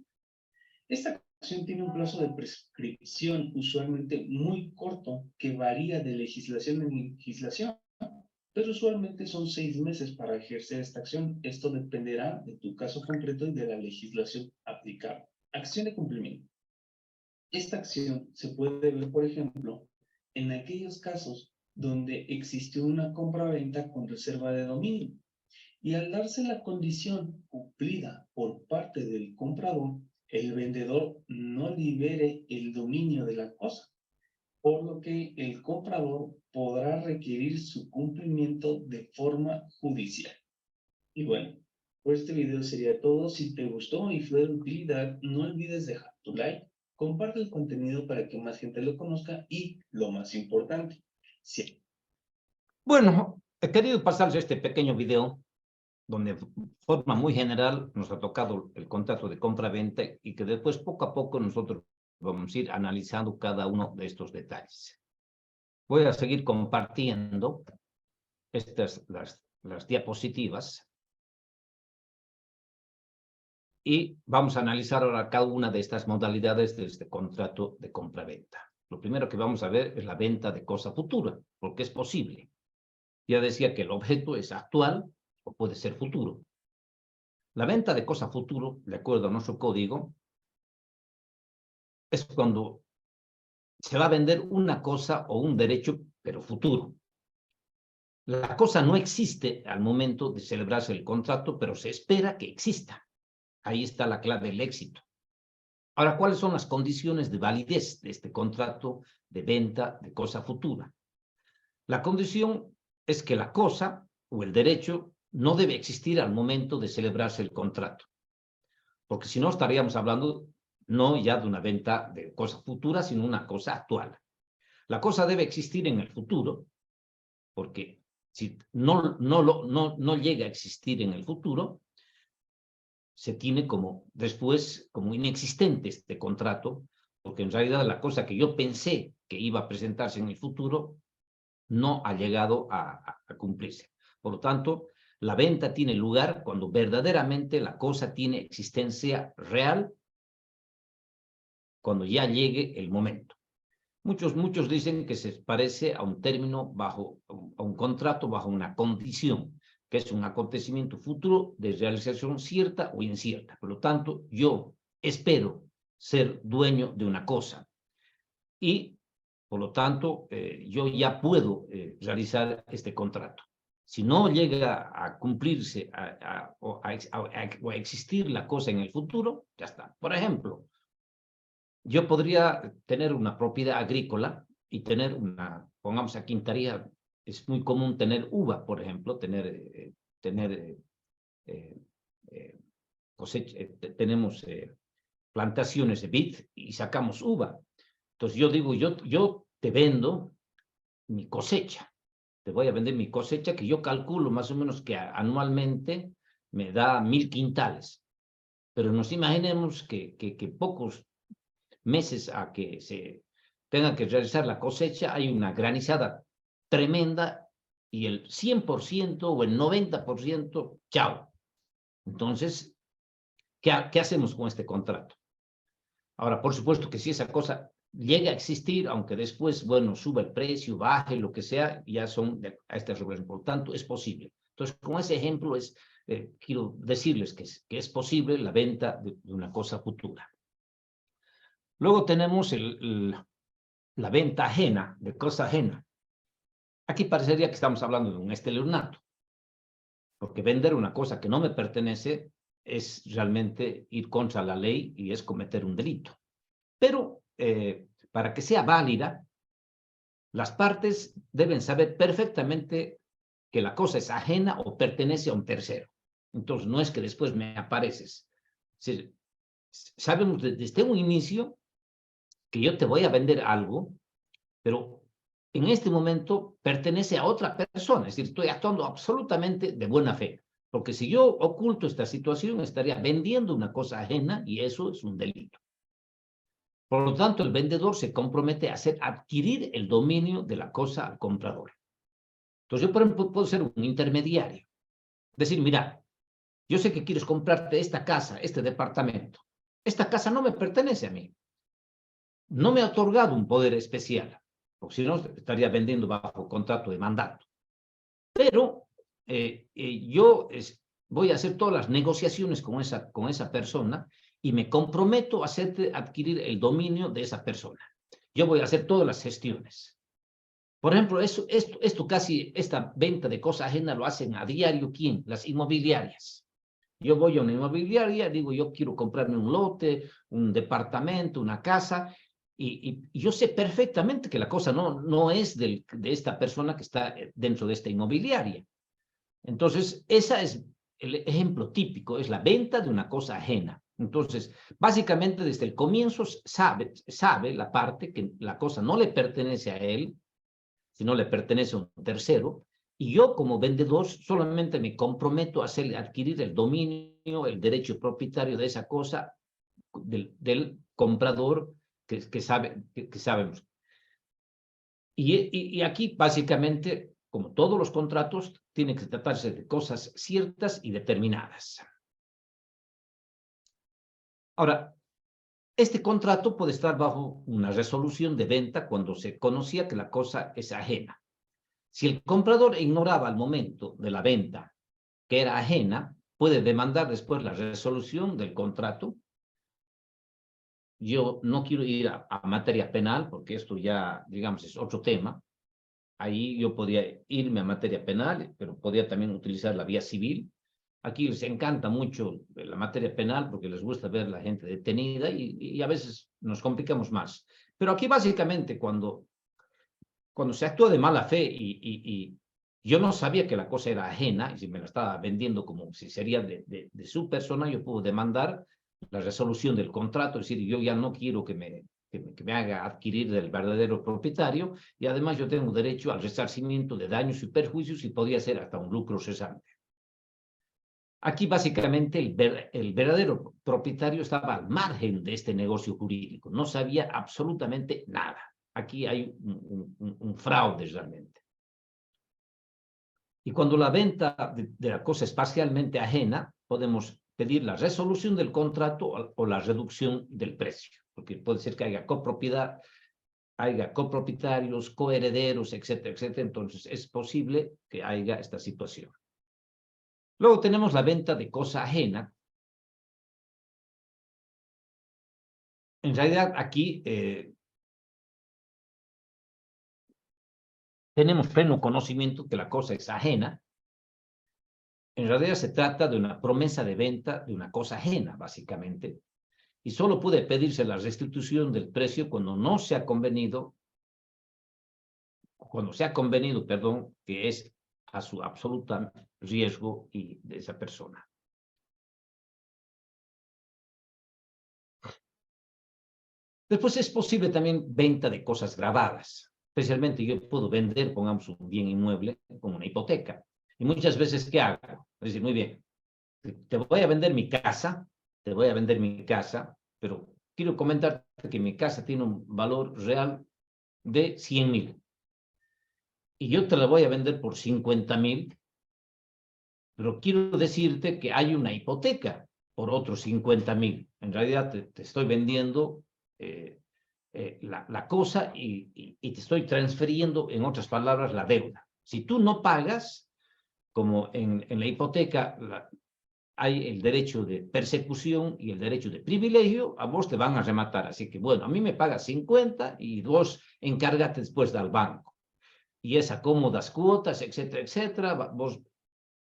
Esta acción tiene un plazo de prescripción usualmente muy corto que varía de legislación en legislación, pero usualmente son 6 meses para ejercer esta acción. Esto dependerá de tu caso concreto y de la legislación aplicable. Acción de cumplimiento. Esta acción se puede ver, por ejemplo, en aquellos casos donde existió una compraventa con reserva de dominio y al darse la condición cumplida por parte del comprador, el vendedor no libere el dominio de la cosa, por lo que el comprador podrá requerir su cumplimiento de forma judicial. Y bueno, por este video sería todo. Si te gustó y fue de utilidad, no olvides dejar tu like, comparte el contenido para que más gente lo conozca y, lo más importante, sí. Bueno, he querido pasarles este pequeño video donde de forma muy general nos ha tocado el contrato de compra-venta y que después poco a poco nosotros vamos a ir analizando cada uno de estos detalles. Voy a seguir compartiendo estas las diapositivas y vamos a analizar ahora cada una de estas modalidades de este contrato de compra-venta. Lo primero que vamos a ver es la venta de cosa futura, porque es posible. Ya decía que el objeto es actual o puede ser futuro. La venta de cosa futuro, de acuerdo a nuestro código, es cuando se va a vender una cosa o un derecho, pero futuro. La cosa no existe al momento de celebrarse el contrato, pero se espera que exista. Ahí está la clave del éxito. Ahora, ¿cuáles son las condiciones de validez de este contrato de venta de cosa futura? La condición es que la cosa o el derecho no debe existir al momento de celebrarse el contrato, porque si no estaríamos hablando no ya de una venta de cosa futura, sino una cosa actual. La cosa debe existir en el futuro, porque si no llega a existir en el futuro, se tiene como después como inexistente este contrato, porque en realidad la cosa que yo pensé que iba a presentarse en el futuro no ha llegado a cumplirse. Por lo tanto, la venta tiene lugar cuando verdaderamente la cosa tiene existencia real, cuando ya llegue el momento. Muchos dicen que se parece a un término a un contrato bajo una condición, que es un acontecimiento futuro de realización cierta o incierta. Por lo tanto, yo espero ser dueño de una cosa y, por lo tanto, yo ya puedo realizar este contrato. Si no llega a cumplirse o a existir la cosa en el futuro, ya está. Por ejemplo, yo podría tener una propiedad agrícola y tener pongamos aquí en Tarija, es muy común tener uva, por ejemplo, tenemos plantaciones de vid y sacamos uva. Entonces yo digo, yo te vendo mi cosecha. Te voy a vender mi cosecha que yo calculo más o menos que anualmente me da 1000 quintales. Pero nos imaginemos que pocos meses a que se tenga que realizar la cosecha, hay una granizada tremenda y el 100% o el 90%, chao. Entonces, ¿qué hacemos con este contrato? Ahora, por supuesto que si esa cosa llega a existir, aunque después, bueno, suba el precio, baje, lo que sea, ya son a esta regulación. Por tanto, es posible. Entonces, con ese ejemplo quiero decirles que es posible la venta de una cosa futura. Luego tenemos la venta ajena, de cosa ajena. Aquí parecería que estamos hablando de un estelionato, porque vender una cosa que no me pertenece es realmente ir contra la ley y es cometer un delito. Pero para que sea válida, las partes deben saber perfectamente que la cosa es ajena o pertenece a un tercero. Entonces, no es que después me apareces. Sabemos desde un inicio que yo te voy a vender algo, pero en este momento pertenece a otra persona, es decir, estoy actuando absolutamente de buena fe, porque si yo oculto esta situación, estaría vendiendo una cosa ajena y eso es un delito. Por lo tanto, el vendedor se compromete a adquirir el dominio de la cosa al comprador. Entonces, yo, por ejemplo, puedo ser un intermediario. Decir, mira, yo sé que quieres comprarte esta casa, este departamento. Esta casa no me pertenece a mí. No me ha otorgado un poder especial, porque si no, estaría vendiendo bajo contrato de mandato. Pero yo voy a hacer todas las negociaciones con esa persona y me comprometo a hacerte adquirir el dominio de esa persona. Yo voy a hacer todas las gestiones. Por ejemplo, esta venta de cosa ajena lo hacen a diario, ¿quién? Las inmobiliarias. Yo voy a una inmobiliaria, digo, yo quiero comprarme un lote, un departamento, una casa, y yo sé perfectamente que la cosa no es de esta persona que está dentro de esta inmobiliaria. Entonces, ese es el ejemplo típico, es la venta de una cosa ajena. Entonces, básicamente desde el comienzo sabe la parte que la cosa no le pertenece a él, sino le pertenece a un tercero, y yo como vendedor solamente me comprometo a adquirir el dominio, el derecho propietario de esa cosa del comprador que sabemos. Y aquí básicamente, como todos los contratos, tiene que tratarse de cosas ciertas y determinadas. Ahora, este contrato puede estar bajo una resolución de venta cuando se conocía que la cosa es ajena. Si el comprador ignoraba al momento de la venta que era ajena, puede demandar después la resolución del contrato. Yo no quiero ir a materia penal, porque esto ya, digamos, es otro tema. Ahí yo podría irme a materia penal, pero podría también utilizar la vía civil. Aquí les encanta mucho la materia penal porque les gusta ver a la gente detenida y a veces nos complicamos más. Pero aquí básicamente cuando se actúa de mala fe y yo no sabía que la cosa era ajena y si me la estaba vendiendo como si sería de su persona, yo puedo demandar la resolución del contrato, es decir, yo ya no quiero que me haga adquirir del verdadero propietario y además yo tengo derecho al resarcimiento de daños y perjuicios y podría ser hasta un lucro cesante. Aquí básicamente el verdadero propietario estaba al margen de este negocio jurídico, no sabía absolutamente nada. Aquí hay un fraude realmente. Y cuando la venta de la cosa es parcialmente ajena, podemos pedir la resolución del contrato o la reducción del precio, porque puede ser que haya copropietarios, coherederos, etcétera, etcétera. Entonces es posible que haya esta situación. Luego tenemos la venta de cosa ajena. En realidad aquí tenemos pleno conocimiento que la cosa es ajena. En realidad se trata de una promesa de venta de una cosa ajena, básicamente, y solo puede pedirse la restitución del precio cuando se ha convenido, perdón, que es a su absoluto riesgo y de esa persona. Después es posible también venta de cosas grabadas. Especialmente yo puedo vender, pongamos, un bien inmueble con una hipoteca. Y muchas veces, ¿qué hago? Es decir, muy bien, te voy a vender mi casa, pero quiero comentarte que mi casa tiene un valor real de 100.000. Y yo te la voy a vender por 50.000, pero quiero decirte que hay una hipoteca por otros 50.000. En realidad te estoy vendiendo la cosa y te estoy transfiriendo, en otras palabras, la deuda. Si tú no pagas, como en la hipoteca hay el derecho de persecución y el derecho de privilegio, a vos te van a rematar. Así que, bueno, a mí me pagas 50 y vos encárgate después del banco. Y es acomodas cuotas, etcétera, etcétera.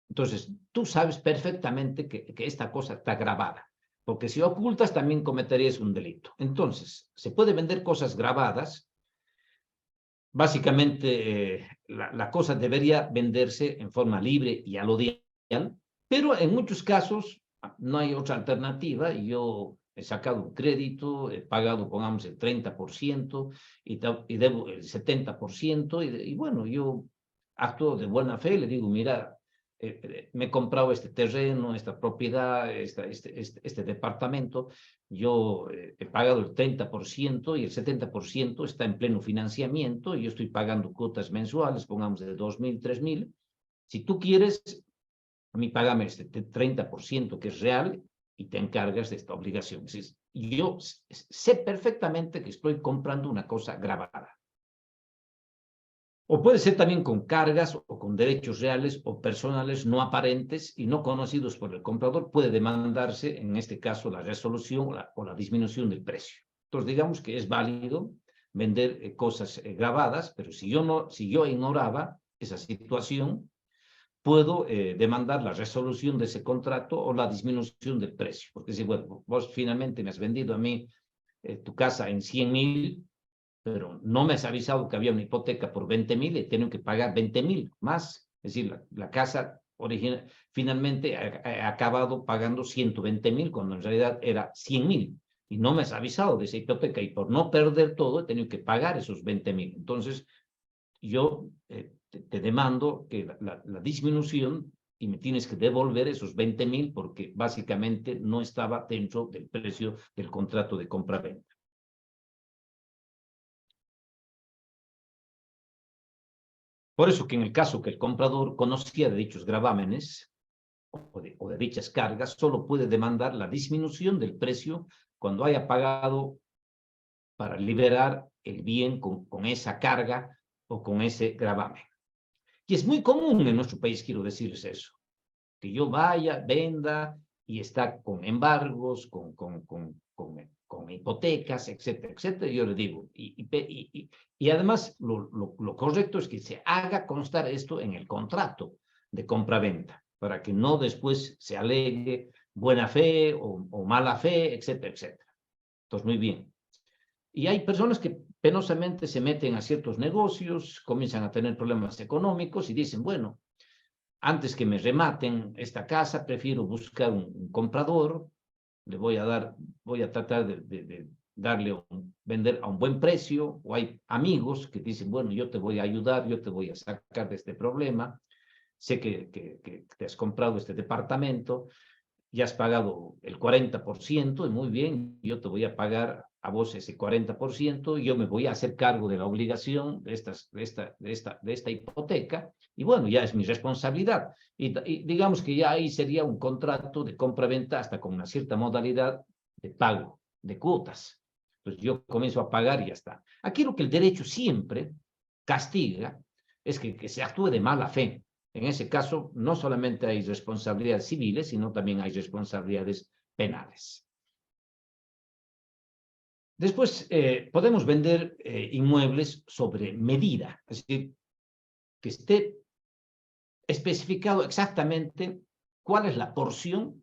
Entonces, tú sabes perfectamente que esta cosa está grabada, porque si ocultas también cometerías un delito. Entonces, se puede vender cosas grabadas. Básicamente, la cosa debería venderse en forma libre y alodial, pero en muchos casos no hay otra alternativa. Yo he sacado un crédito, he pagado, pongamos, el 30% y debo el 70%, y bueno, yo actúo de buena fe, le digo, mira, me he comprado este terreno, esta propiedad, este departamento, yo he pagado el 30% y el 70% está en pleno financiamiento, y yo estoy pagando cuotas mensuales, pongamos, de 2.000, 3.000. Si tú quieres, a mí págame este 30% que es real y te encargas de esta obligación. Yo sé perfectamente que estoy comprando una cosa grabada. O puede ser también con cargas o con derechos reales o personales no aparentes y no conocidos por el comprador. Puede demandarse, en este caso, la resolución o la disminución del precio. Entonces, digamos que es válido vender cosas grabadas, pero si yo ignoraba esa situación, puedo demandar la resolución de ese contrato o la disminución del precio. Porque si, bueno, vos finalmente me has vendido a mí tu casa en 100.000, pero no me has avisado que había una hipoteca por 20.000 y tengo que pagar 20.000 más. Es decir, la casa finalmente ha acabado pagando 120.000 cuando en realidad era 100.000. Y no me has avisado de esa hipoteca, y por no perder todo he tenido que pagar esos 20.000. Entonces, yo te demando que la disminución, y me tienes que devolver esos 20.000 porque básicamente no estaba dentro del precio del contrato de compra-venta. Por eso que en el caso que el comprador conocía de dichos gravámenes o de dichas cargas, solo puede demandar la disminución del precio cuando haya pagado para liberar el bien con esa carga o con ese gravamen. Y es muy común en nuestro país, quiero decirles eso, que yo vaya, venda y está con embargos, con hipotecas, etcétera, etcétera. Yo le digo, y además lo correcto es que se haga constar esto en el contrato de compra-venta, para que no después se alegue buena fe o mala fe, etcétera, etcétera. Entonces, muy bien. Y hay personas que penosamente se meten a ciertos negocios, comienzan a tener problemas económicos y dicen, bueno, antes que me rematen esta casa, prefiero buscar un comprador, voy a tratar de darle vender a un buen precio. O hay amigos que dicen, bueno, yo te voy a ayudar, yo te voy a sacar de este problema, sé que te has comprado este departamento, ya has pagado el 40%, y muy bien, yo te voy a pagar a vos ese 40%, y yo me voy a hacer cargo de la obligación de esta hipoteca, y bueno, ya es mi responsabilidad. Y digamos que ya ahí sería un contrato de compra-venta hasta con una cierta modalidad de pago, de cuotas. Entonces yo comienzo a pagar y ya está. Aquí lo que el derecho siempre castiga es que se actúe de mala fe. En ese caso, no solamente hay responsabilidades civiles, sino también hay responsabilidades penales. Después, podemos vender inmuebles sobre medida, es decir, que esté especificado exactamente cuál es la porción,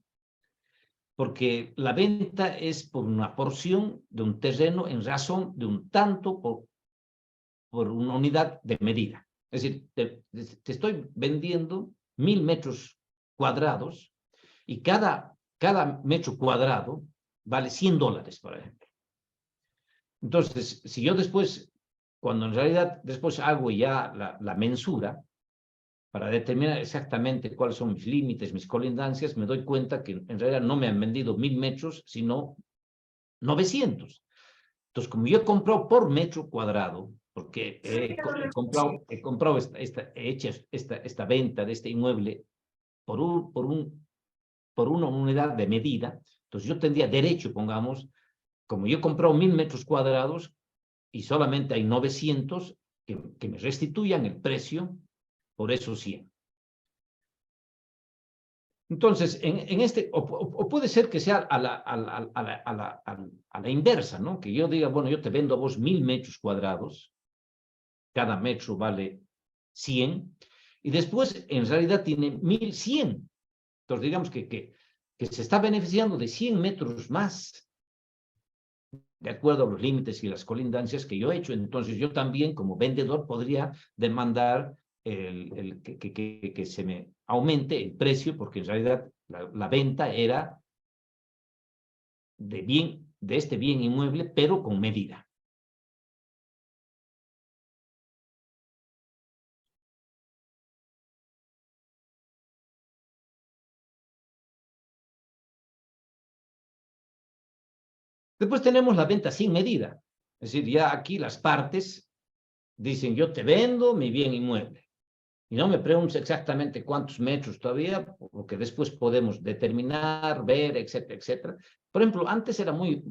porque la venta es por una porción de un terreno en razón de un tanto por una unidad de medida. Es decir, te estoy vendiendo 1.000 metros cuadrados y cada metro cuadrado vale $100, por ejemplo. Entonces, si yo después, cuando en realidad después hago ya la mensura, para determinar exactamente cuáles son mis límites, mis colindancias, me doy cuenta que en realidad no me han vendido 1000 metros, sino 900. Entonces, como yo he comprado por metro cuadrado, porque he comprado esta venta de este inmueble por una unidad de medida, entonces yo tendría derecho, pongamos, como yo he comprado 1000 metros cuadrados y solamente hay 900, que me restituyan el precio por esos 100. Entonces, o puede ser que sea a la inversa, ¿no? Que yo diga, bueno, yo te vendo a vos 1000 metros cuadrados, cada metro vale 100, y después en realidad tiene 1100. Entonces, digamos que se está beneficiando de 100 metros más, de acuerdo a los límites y las colindancias que yo he hecho. Entonces, yo también, como vendedor, podría demandar que se me aumente el precio, porque en realidad la venta era de este bien inmueble, pero con medida. Después tenemos la venta sin medida. Es decir, ya aquí las partes dicen, yo te vendo mi bien inmueble. Y no me preguntes exactamente cuántos metros todavía, porque después podemos determinar, ver, etcétera, etcétera. Por ejemplo, antes era muy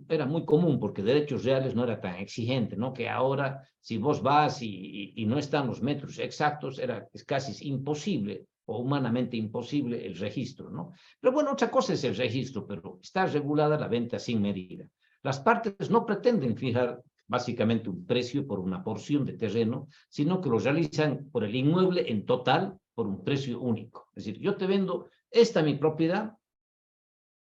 común, porque derechos reales no era tan exigente, ¿no? Que ahora, si vos vas y no están los metros exactos, es casi imposible o humanamente imposible el registro, ¿no? Pero bueno, otra cosa es el registro, pero está regulada la venta sin medida. Las partes no pretenden fijar básicamente un precio por una porción de terreno, sino que lo realizan por el inmueble en total por un precio único. Es decir, yo te vendo esta mi propiedad,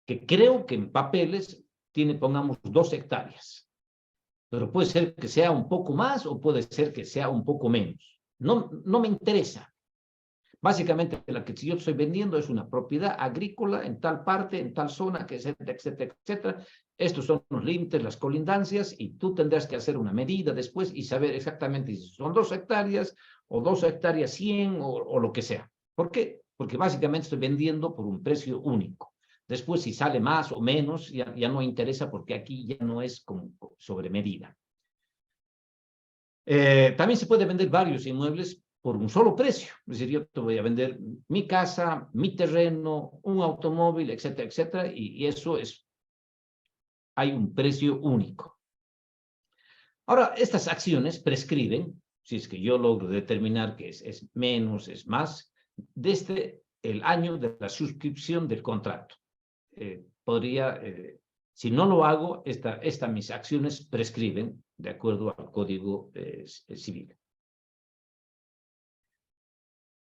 que creo que en papeles tiene, pongamos, 2 hectáreas. Pero puede ser que sea un poco más o puede ser que sea un poco menos. No me interesa. Básicamente, la que yo estoy vendiendo es una propiedad agrícola en tal parte, en tal zona, que etcétera, etcétera, etcétera. Estos son los límites, las colindancias, y tú tendrás que hacer una medida después y saber exactamente si son 2 hectáreas o 2 hectáreas 100 o lo que sea. ¿Por qué? Porque básicamente estoy vendiendo por un precio único. Después, si sale más o menos, ya no interesa, porque aquí ya no es sobre medida. También se puede vender varios inmuebles por un solo precio. Es decir, yo te voy a vender mi casa, mi terreno, un automóvil, etcétera, etcétera, y eso hay un precio único. Ahora, estas acciones prescriben, si es que yo logro determinar que es menos, es más, desde el año de la suscripción del contrato. Si no lo hago, mis acciones prescriben de acuerdo al Código Civil.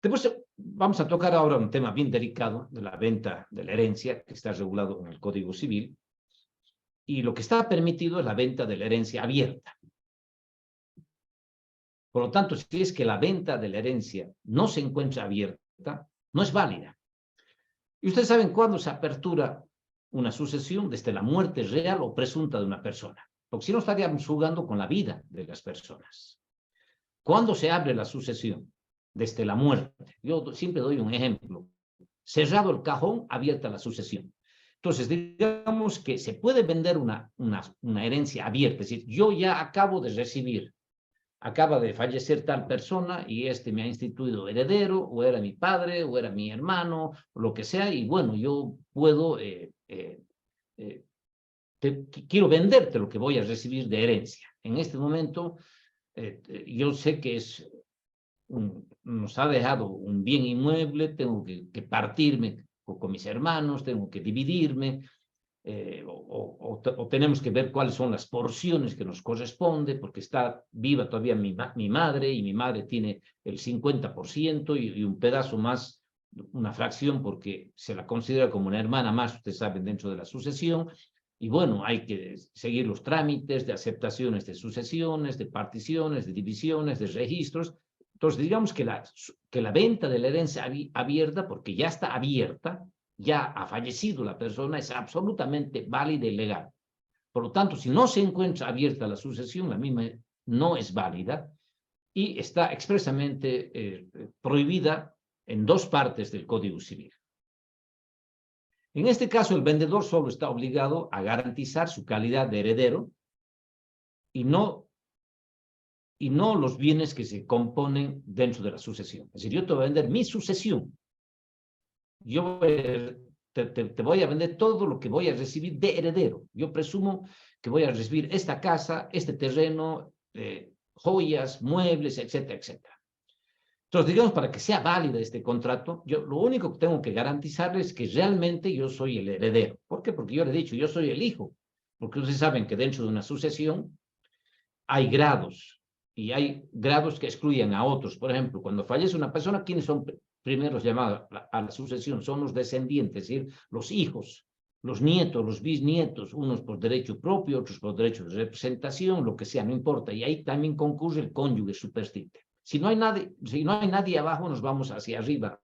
Después vamos a tocar ahora un tema bien delicado de la venta de la herencia, que está regulado en el Código Civil, y lo que está permitido es la venta de la herencia abierta. Por lo tanto, si es que la venta de la herencia no se encuentra abierta, no es válida. Y ustedes saben cuándo se apertura una sucesión, desde la muerte real o presunta de una persona, porque si no estaríamos jugando con la vida de las personas. ¿Cuándo se abre la sucesión? Desde la muerte. Yo siempre doy un ejemplo. Cerrado el cajón, abierta la sucesión. Entonces, digamos que se puede vender una herencia abierta, es decir, yo ya acabo de recibir, acaba de fallecer tal persona y me ha instituido heredero, o era mi padre, o era mi hermano, o lo que sea, y bueno, yo puedo, quiero venderte lo que voy a recibir de herencia. En este momento, yo sé que nos ha dejado un bien inmueble, tengo que partirme con mis hermanos, tengo que dividirme, o tenemos que ver cuáles son las porciones que nos corresponde, porque está viva todavía mi madre, y mi madre tiene el 50% y un pedazo más, una fracción, porque se la considera como una hermana más, ustedes saben, dentro de la sucesión. Y bueno, hay que seguir los trámites de aceptaciones de sucesiones, de particiones, de divisiones, de registros. Entonces, digamos que la venta de la herencia abierta, porque ya está abierta, ya ha fallecido la persona, es absolutamente válida y legal. Por lo tanto, si no se encuentra abierta la sucesión, la misma no es válida y está expresamente prohibida en 2 partes del Código Civil. En este caso, el vendedor solo está obligado a garantizar su calidad de heredero y no los bienes que se componen dentro de la sucesión. Es decir, yo te voy a vender mi sucesión. Yo te voy a vender todo lo que voy a recibir de heredero. Yo presumo que voy a recibir esta casa, este terreno, joyas, muebles, etcétera, etcétera. Entonces, digamos, para que sea válida este contrato, yo lo único que tengo que garantizarles es que realmente yo soy el heredero. ¿Por qué? Porque yo le he dicho, yo soy el hijo. Porque ustedes saben que dentro de una sucesión hay grados, y hay grados que excluyen a otros. Por ejemplo, cuando fallece una persona, ¿quiénes son primeros llamados a la sucesión? Son los descendientes, es decir, los hijos, los nietos, los bisnietos, unos por derecho propio, otros por derecho de representación, lo que sea, no importa. Y ahí también concurre el cónyuge superstite. Si no hay nadie abajo, nos vamos hacia arriba,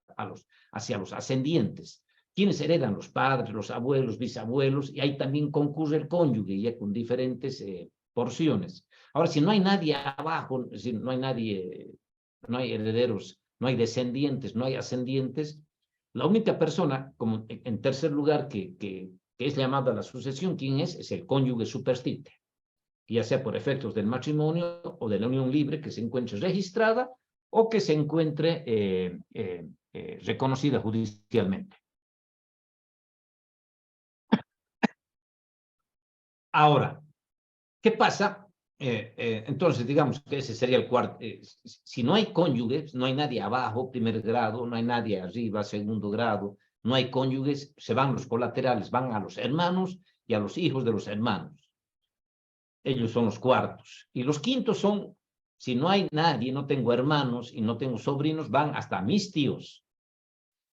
hacia los ascendientes. ¿Quiénes heredan? Los padres, los abuelos, bisabuelos, y ahí también concurre el cónyuge, ya con diferentes porciones. Ahora, si no hay nadie abajo, es decir, no hay nadie, no hay herederos, no hay descendientes, no hay ascendientes, la única persona, como en tercer lugar, que es llamada a la sucesión, ¿quién es? Es el cónyuge superstite, ya sea por efectos del matrimonio o de la unión libre que se encuentre registrada o que se encuentre reconocida judicialmente. Ahora, ¿qué pasa? Entonces, digamos que ese sería el cuarto. Si no hay cónyuges, no hay nadie abajo, primer grado, no hay nadie arriba, segundo grado, no hay cónyuges, se van los colaterales, van a los hermanos y a los hijos de los hermanos. Ellos son los cuartos. Y los quintos son, si no hay nadie, no tengo hermanos y no tengo sobrinos, van hasta mis tíos.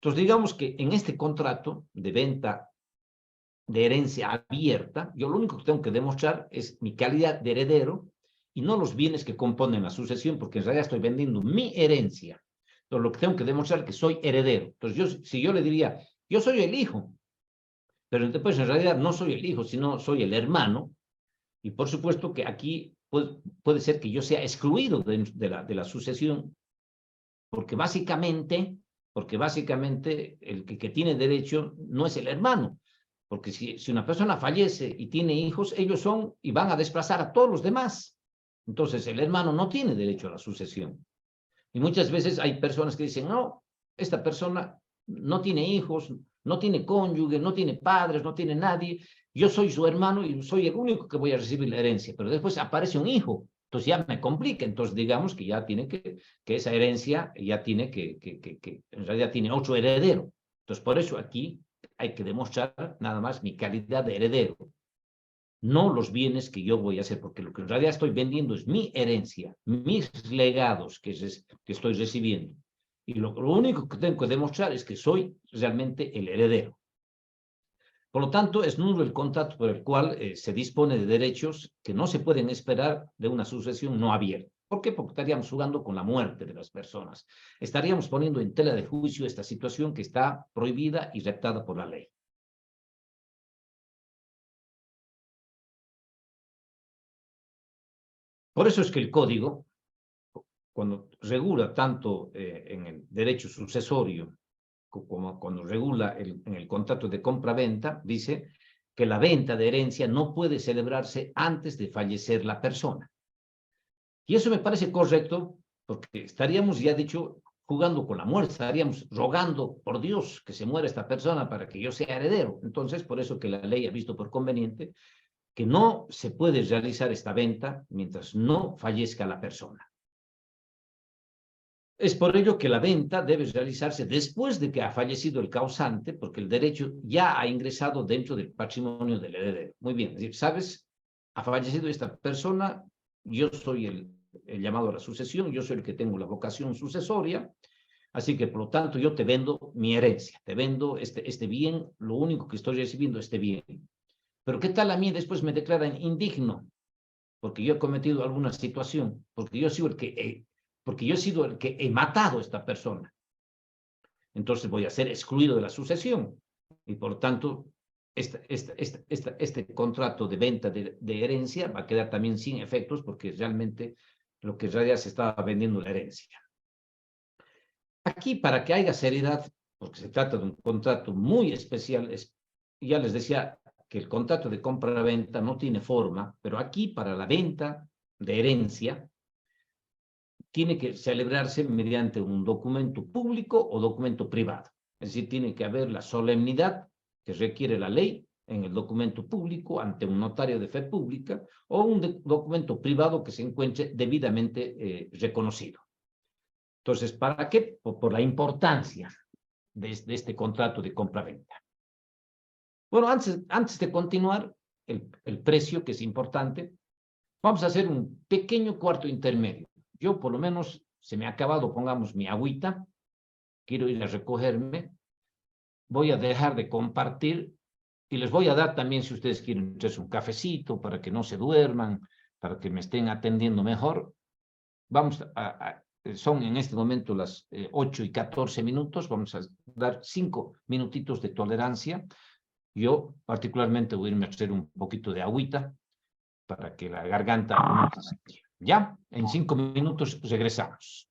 Entonces, digamos que en este contrato de venta de herencia abierta, yo lo único que tengo que demostrar es mi calidad de heredero y no los bienes que componen la sucesión, porque en realidad estoy vendiendo mi herencia. Entonces, lo que tengo que demostrar es que soy heredero. Entonces, si yo le diría, yo soy el hijo, pero después en realidad no soy el hijo, sino soy el hermano, y por supuesto que aquí puede ser que yo sea excluido de la sucesión, porque básicamente el que tiene derecho no es el hermano, porque si una persona fallece y tiene hijos, ellos son y van a desplazar a todos los demás. Entonces el hermano no tiene derecho a la sucesión. Y muchas veces hay personas que dicen, no, esta persona no tiene hijos, no tiene cónyuge, no tiene padres, no tiene nadie, yo soy su hermano y soy el único que voy a recibir la herencia, pero después aparece un hijo, entonces ya me complica, entonces digamos que ya tiene que esa herencia ya tiene que en realidad tiene otro heredero. Entonces por eso aquí hay que demostrar nada más mi calidad de heredero, no los bienes que yo voy a hacer, porque lo que en realidad estoy vendiendo es mi herencia, mis legados que estoy recibiendo. Y lo único que tengo que demostrar es que soy realmente el heredero. Por lo tanto, es nulo el contrato por el cual se dispone de derechos que no se pueden esperar de una sucesión no abierta. ¿Por qué? Porque estaríamos jugando con la muerte de las personas. Estaríamos poniendo en tela de juicio esta situación que está prohibida y reptada por la ley. Por eso es que el código, cuando regula tanto en el derecho sucesorio como cuando regula en el contrato de compra-venta, dice que la venta de herencia no puede celebrarse antes de fallecer la persona. Y eso me parece correcto, porque estaríamos, ya dicho, jugando con la muerte, estaríamos rogando por Dios que se muera esta persona para que yo sea heredero. Entonces, por eso que la ley ha visto por conveniente que no se puede realizar esta venta mientras no fallezca la persona. Es por ello que la venta debe realizarse después de que ha fallecido el causante, porque el derecho ya ha ingresado dentro del patrimonio del heredero. Muy bien, es decir, ¿sabes? Ha fallecido esta persona, yo soy el llamado a la sucesión, yo soy el que tengo la vocación sucesoria, así que por lo tanto yo te vendo mi herencia, te vendo este bien, lo único que estoy recibiendo este bien. Pero ¿qué tal a mí después me declaran indigno? Porque yo he cometido alguna situación, porque yo he sido el que he matado a esta persona. Entonces voy a ser excluido de la sucesión. Y por tanto, este contrato de venta de herencia va a quedar también sin efectos porque realmente lo que en realidad se estaba vendiendo la herencia. Aquí, para que haya seriedad, porque se trata de un contrato muy especial, ya les decía que el contrato de compra-venta no tiene forma, pero aquí para la venta de herencia tiene que celebrarse mediante un documento público o documento privado. Es decir, tiene que haber la solemnidad que requiere la ley en el documento público ante un notario de fe pública o un documento privado que se encuentre debidamente reconocido. Entonces, ¿para qué? Por la importancia de este contrato de compra-venta. Bueno, antes de continuar, el precio, que es importante, vamos a hacer un pequeño cuarto intermedio. Yo, por lo menos, se me ha acabado, pongamos, mi agüita, quiero ir a recogerme, voy a dejar de compartir y les voy a dar también, si ustedes quieren, entonces un cafecito para que no se duerman, para que me estén atendiendo mejor. Vamos son en este momento las 8:14, vamos a dar 5 minutitos de tolerancia. Yo particularmente voy a irme a hacer un poquito de agüita para que la garganta no se seque. Ya, en 5 minutos regresamos.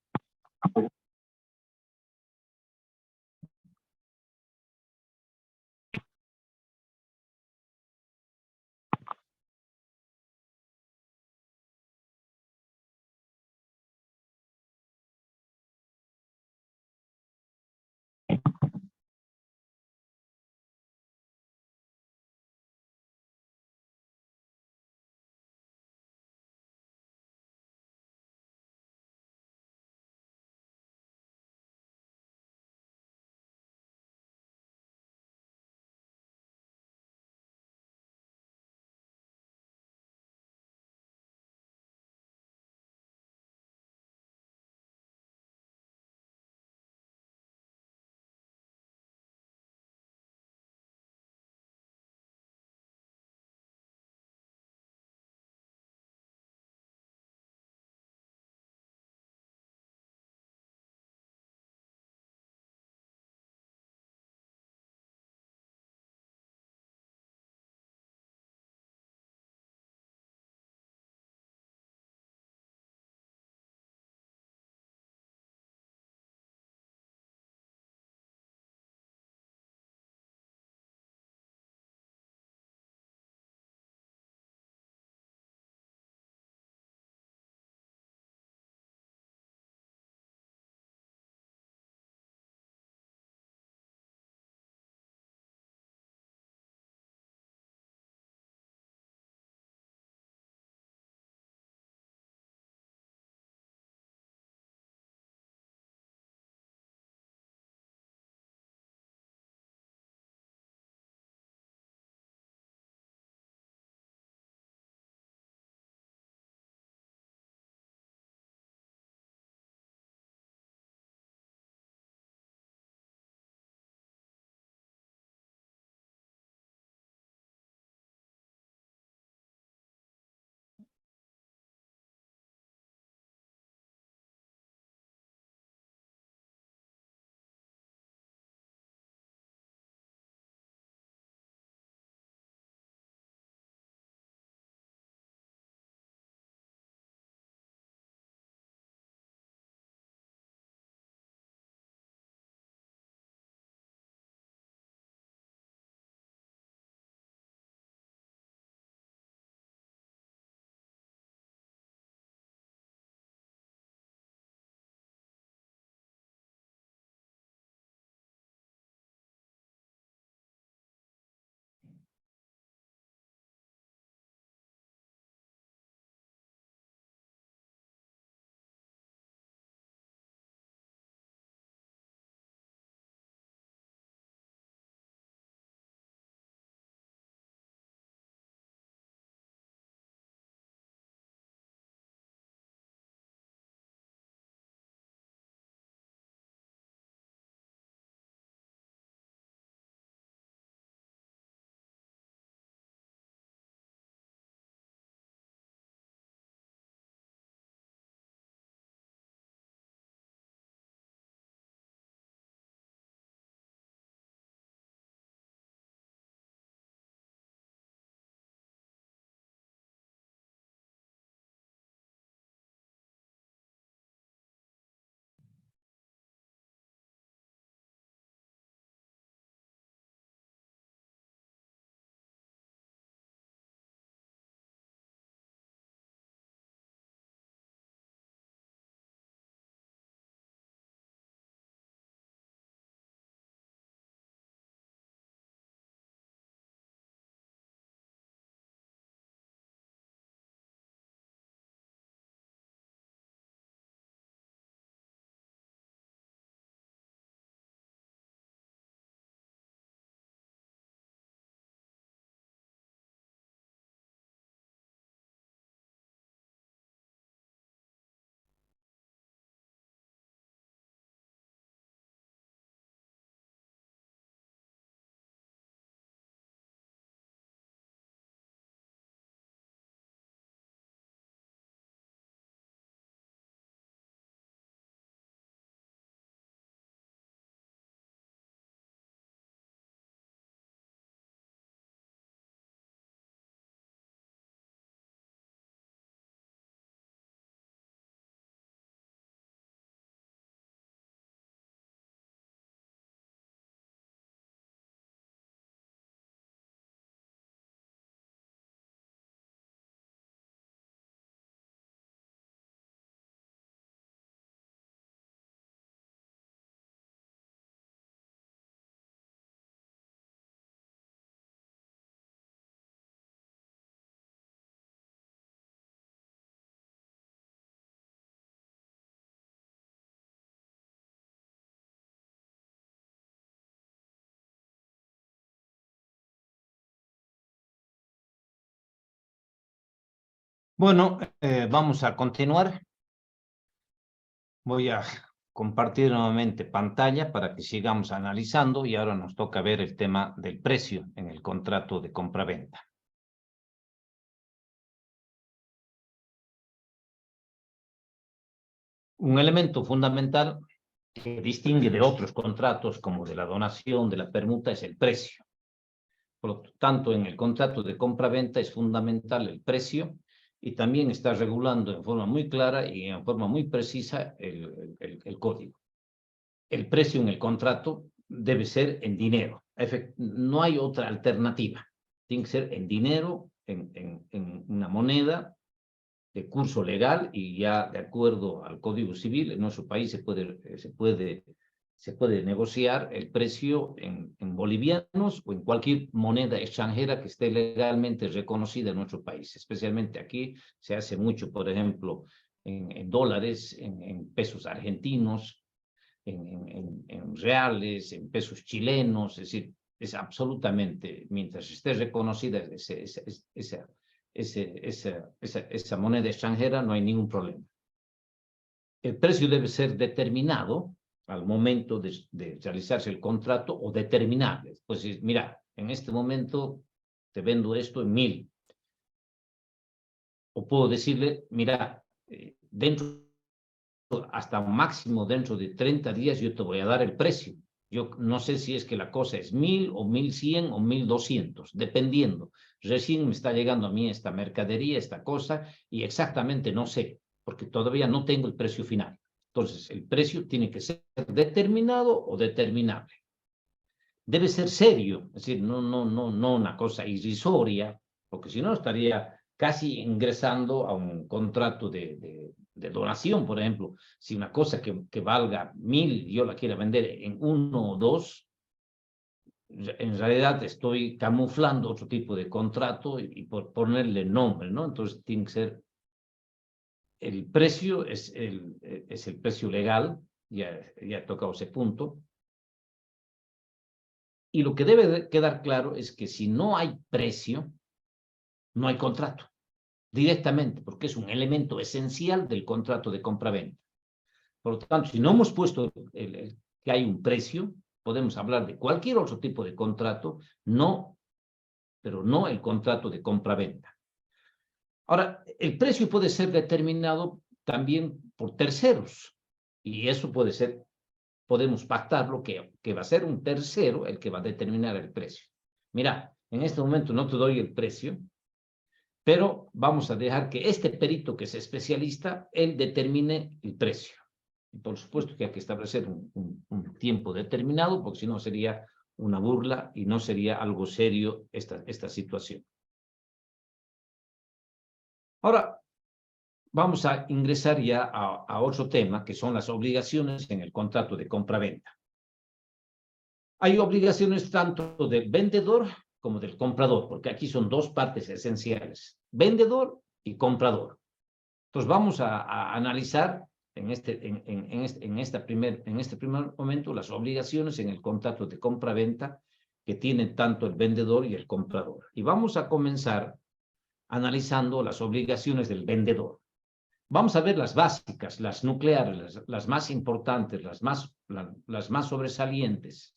Bueno, vamos a continuar. Voy a compartir nuevamente pantalla para que sigamos analizando y ahora nos toca ver el tema del precio en el contrato de compra-venta. Un elemento fundamental que distingue de otros contratos como de la donación, de la permuta, es el precio. Por lo tanto, en el contrato de compra-venta es fundamental el precio y también está regulando en forma muy clara y en forma muy precisa el código. El precio en el contrato debe ser en dinero. No hay otra alternativa. Tiene que ser en dinero, en una moneda de curso legal y ya de acuerdo al Código Civil, en nuestro país se puede negociar el precio en bolivianos o en cualquier moneda extranjera que esté legalmente reconocida en nuestro país. Especialmente aquí se hace mucho, por ejemplo, en dólares, en pesos argentinos, en reales, en pesos chilenos, es decir, es absolutamente, mientras esté reconocida esa moneda extranjera, no hay ningún problema. El precio debe ser determinado al momento de realizarse el contrato o determinable. Pues mira, en este momento te vendo esto en 1.000. O puedo decirle, mira, hasta un máximo dentro de 30 días yo te voy a dar el precio. Yo no sé si es que la cosa es 1.000 o 1.100 o 1.200, dependiendo. Recién me está llegando a mí esta mercadería, esta cosa, y exactamente no sé, porque todavía no tengo el precio final. Entonces, el precio tiene que ser determinado o determinable. Debe ser serio, es decir, no una cosa irrisoria, porque si no estaría casi ingresando a un contrato de donación, por ejemplo. Si una cosa que valga 1.000 yo la quiero vender en 1 o 2, en realidad estoy camuflando otro tipo de contrato y por ponerle nombre, ¿no? Entonces tiene que ser, el precio es el precio legal, ya he tocado ese punto. Y lo que debe quedar claro es que si no hay precio, no hay contrato, directamente, porque es un elemento esencial del contrato de compra-venta. Por lo tanto, si no hemos puesto que hay un precio, podemos hablar de cualquier otro tipo de contrato, pero no el contrato de compra-venta. Ahora, el precio puede ser determinado también por terceros, y eso podemos pactarlo que va a ser un tercero el que va a determinar el precio. Mira, en este momento no te doy el precio, pero vamos a dejar que este perito que es especialista, él determine el precio. Y por supuesto que hay que establecer un tiempo determinado, porque si no sería una burla y no sería algo serio esta situación. Ahora, vamos a ingresar ya a otro tema, que son las obligaciones en el contrato de compra-venta. Hay obligaciones tanto del vendedor como del comprador, porque aquí son dos partes esenciales, vendedor y comprador. Entonces vamos a analizar en este primer momento las obligaciones en el contrato de compra-venta que tienen tanto el vendedor y el comprador. Y vamos a comenzar analizando las obligaciones del vendedor. Vamos a ver las básicas, las nucleares, las más importantes, las más sobresalientes.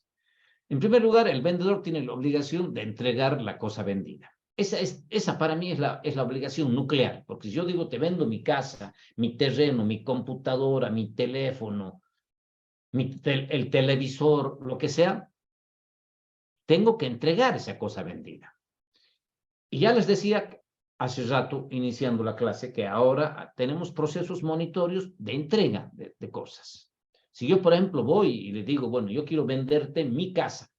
En primer lugar, el vendedor tiene la obligación de entregar la cosa vendida. Esa para mí es la obligación nuclear, porque si yo digo te vendo mi casa, mi terreno, mi computadora, mi teléfono, el televisor, lo que sea, tengo que entregar esa cosa vendida. Y ya les decía hace rato, iniciando la clase, que ahora tenemos procesos monitorios de entrega de cosas. Si yo, por ejemplo, voy y le digo, bueno, yo quiero venderte mi casa,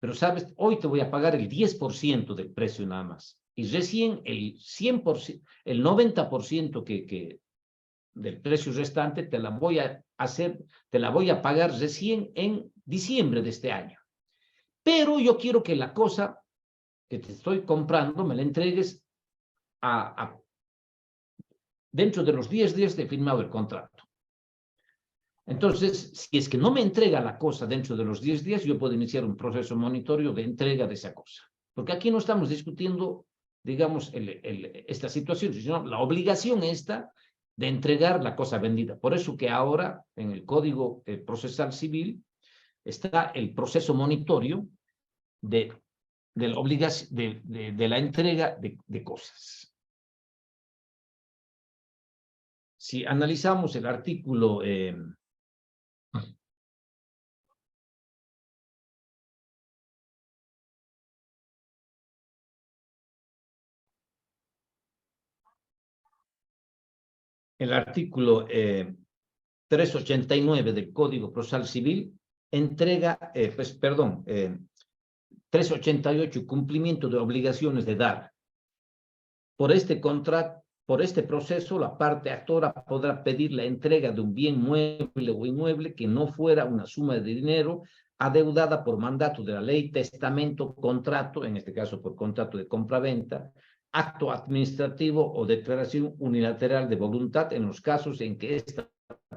pero sabes, hoy te voy a pagar el 10% del precio nada más. Y recién el 100%, el 90% del precio restante te la voy a pagar recién en diciembre de este año. Pero yo quiero que la cosa que te estoy comprando me la entregues dentro de los 10 días de firmado el contrato. Entonces, si es que no me entrega la cosa dentro de los 10 días, yo puedo iniciar un proceso monitorio de entrega de esa cosa. Porque aquí no estamos discutiendo digamos, esta situación, sino la obligación esta de entregar la cosa vendida. Por eso que ahora en el Código Procesal Civil está el proceso monitorio de la obligación de la entrega de cosas. Si analizamos el artículo el artículo 389 del Código Procesal Civil entrega, 388, cumplimiento de obligaciones de dar. Por este proceso, la parte actora podrá pedir la entrega de un bien mueble o inmueble que no fuera una suma de dinero adeudada por mandato de la ley, testamento, contrato, en este caso por contrato de compraventa, acto administrativo o declaración unilateral de voluntad en los casos en que ésta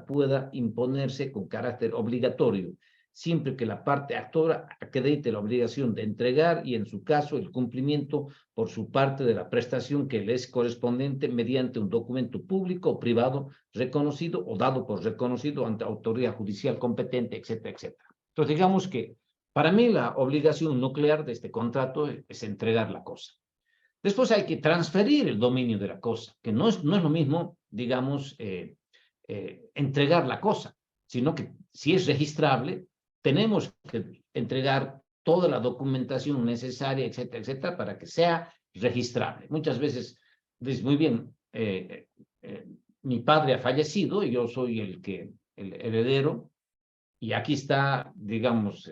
pueda imponerse con carácter obligatorio, siempre que la parte actora acredite la obligación de entregar y, en su caso, el cumplimiento por su parte de la prestación que le es correspondiente mediante un documento público o privado reconocido o dado por reconocido ante autoridad judicial competente, etcétera, etcétera. Entonces, digamos que para mí la obligación nuclear de este contrato es entregar la cosa. Después hay que transferir el dominio de la cosa, que no es lo mismo, digamos, entregar la cosa, sino que si es registrable, tenemos que entregar toda la documentación necesaria, etcétera, etcétera, para que sea registrable. Muchas veces, muy bien, mi padre ha fallecido y yo soy el heredero, y aquí está, digamos,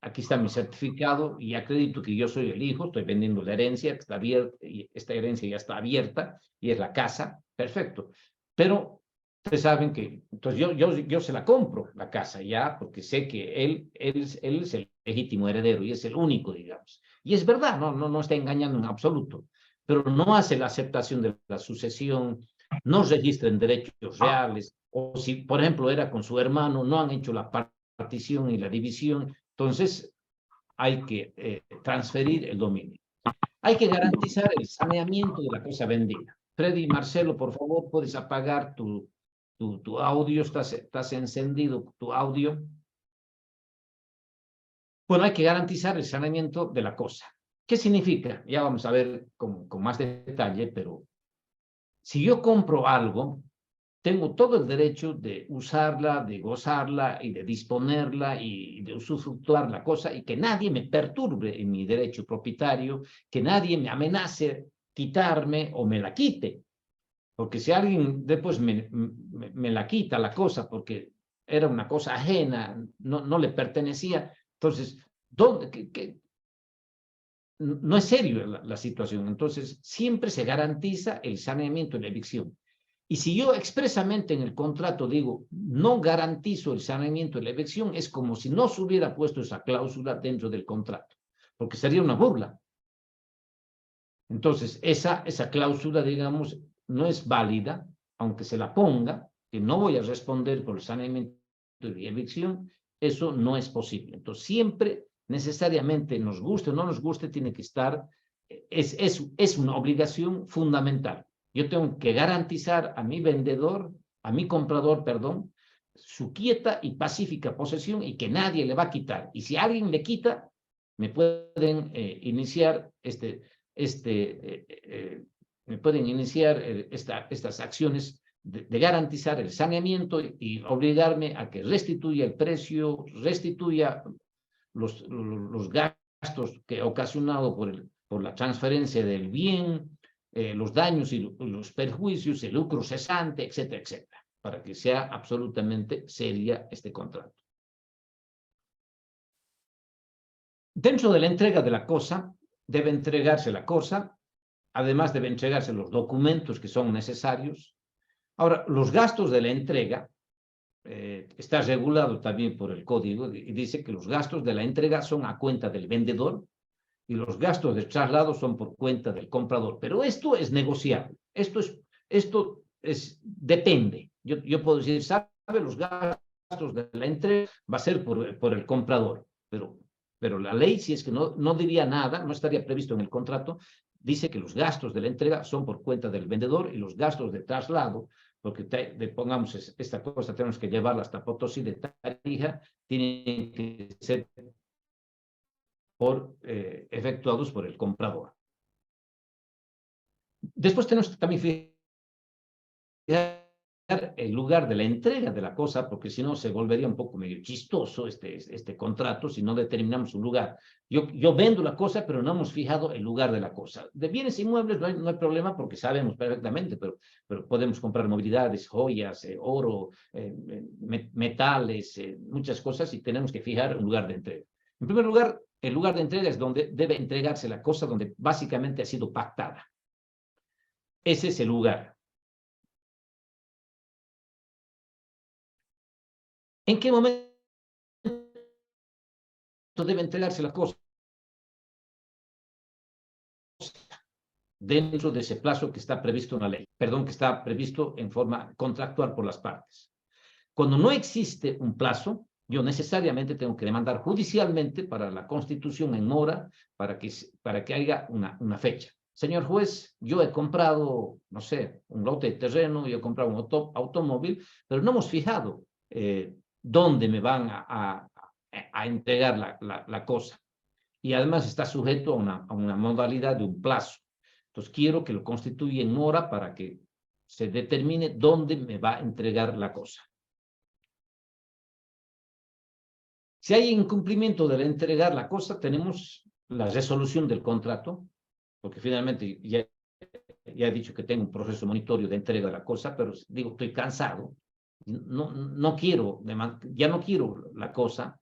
aquí está mi certificado y acredito que yo soy el hijo, estoy vendiendo la herencia, que está abierta, y esta herencia ya está abierta, y es la casa, perfecto. Pero ustedes saben que, entonces yo se la compro, la casa, ya, porque sé que él es el legítimo heredero y es el único, digamos. Y es verdad, no está engañando en absoluto, pero no hace la aceptación de la sucesión, no registra en derechos reales, o si, por ejemplo, era con su hermano, no han hecho la partición y la división, entonces hay que transferir el dominio. Hay que garantizar el saneamiento de la cosa vendida. Freddy, Marcelo, por favor, puedes apagar tu audio, estás encendido tu audio. Bueno, hay que garantizar el saneamiento de la cosa. ¿Qué significa? Ya vamos a ver con más detalle, pero si yo compro algo, tengo todo el derecho de usarla, de gozarla y de disponerla y de usufructuar la cosa, y que nadie me perturbe en mi derecho propietario, que nadie me amenace quitarme o me la quite. Porque si alguien después me la quita la cosa porque era una cosa ajena, no le pertenecía, entonces, no es serio la situación. Entonces, siempre se garantiza el saneamiento y la evicción. Y si yo expresamente en el contrato digo, no garantizo el saneamiento y la evicción, es como si no se hubiera puesto esa cláusula dentro del contrato, porque sería una burla. Entonces, esa cláusula, digamos, no es válida, aunque se la ponga, que no voy a responder por el saneamiento y evicción, eso no es posible. Entonces, siempre, necesariamente, nos guste o no nos guste, tiene que estar, es una obligación fundamental. Yo tengo que garantizar a mi vendedor, a mi comprador, perdón, su quieta y pacífica posesión, y que nadie le va a quitar. Y si alguien le quita, me pueden iniciar me pueden iniciar estas acciones de garantizar el saneamiento y obligarme a que restituya el precio, restituya los gastos que he ocasionado por la transferencia del bien, los daños y los perjuicios, el lucro cesante, etcétera, etcétera, para que sea absolutamente seria este contrato. Dentro de la entrega de la cosa, debe entregarse la cosa, además debe entregarse los documentos que son necesarios. Ahora, los gastos de la entrega, está regulado también por el código, y dice que los gastos de la entrega son a cuenta del vendedor y los gastos de traslado son por cuenta del comprador. Pero esto es negociable, esto depende. Yo puedo decir, ¿sabe? Los gastos de la entrega va a ser por el comprador, pero la ley, si es que no diría nada, no estaría previsto en el contrato, dice que los gastos de la entrega son por cuenta del vendedor y los gastos de traslado, porque pongamos esta cosa, tenemos que llevarla hasta Potosí de Tarija, tienen que ser efectuados por el comprador. Después tenemos que también fijar el lugar de la entrega de la cosa, porque si no se volvería un poco medio chistoso este contrato si no determinamos un lugar. Yo vendo la cosa, pero no hemos fijado el lugar de la cosa. De bienes inmuebles no hay problema porque sabemos perfectamente, pero podemos comprar movilidades, joyas, oro, metales, muchas cosas, y tenemos que fijar un lugar de entrega. En primer lugar, el lugar de entrega es donde debe entregarse la cosa, donde básicamente ha sido pactada. Ese es el lugar. ¿En qué momento debe entregarse la cosa? Dentro de ese plazo que está previsto en la ley, perdón, que está previsto en forma contractual por las partes. Cuando no existe un plazo, yo necesariamente tengo que demandar judicialmente para la constitución en mora para que haya una fecha. Señor juez, yo he comprado, no sé, un lote de terreno, yo he comprado un automóvil, pero no hemos fijado dónde me van a entregar la cosa. Y además está sujeto a una modalidad de un plazo. Entonces quiero que lo constituya en mora para que se determine dónde me va a entregar la cosa. Si hay incumplimiento de entregar la cosa, tenemos la resolución del contrato, porque finalmente ya he dicho que tengo un proceso monitorio de entrega de la cosa, pero digo, estoy cansado, no quiero, ya no quiero la cosa,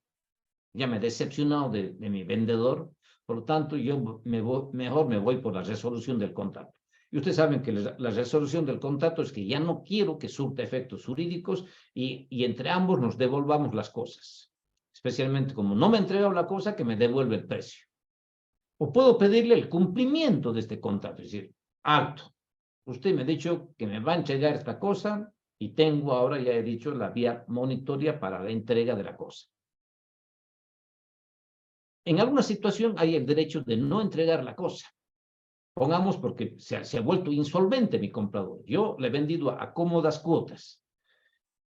ya me he decepcionado de mi vendedor, por lo tanto yo mejor me voy por la resolución del contrato. Y ustedes saben que la resolución del contrato es que ya no quiero que surta efectos jurídicos y entre ambos nos devolvamos las cosas. Especialmente como no me ha entregado la cosa, que me devuelve el precio. O puedo pedirle el cumplimiento de este contrato, es decir, alto. Usted me ha dicho que me va a entregar esta cosa y tengo ahora, ya he dicho, la vía monitoria para la entrega de la cosa. En alguna situación hay el derecho de no entregar la cosa. Pongamos porque se ha vuelto insolvente mi comprador. Yo le he vendido a cómodas cuotas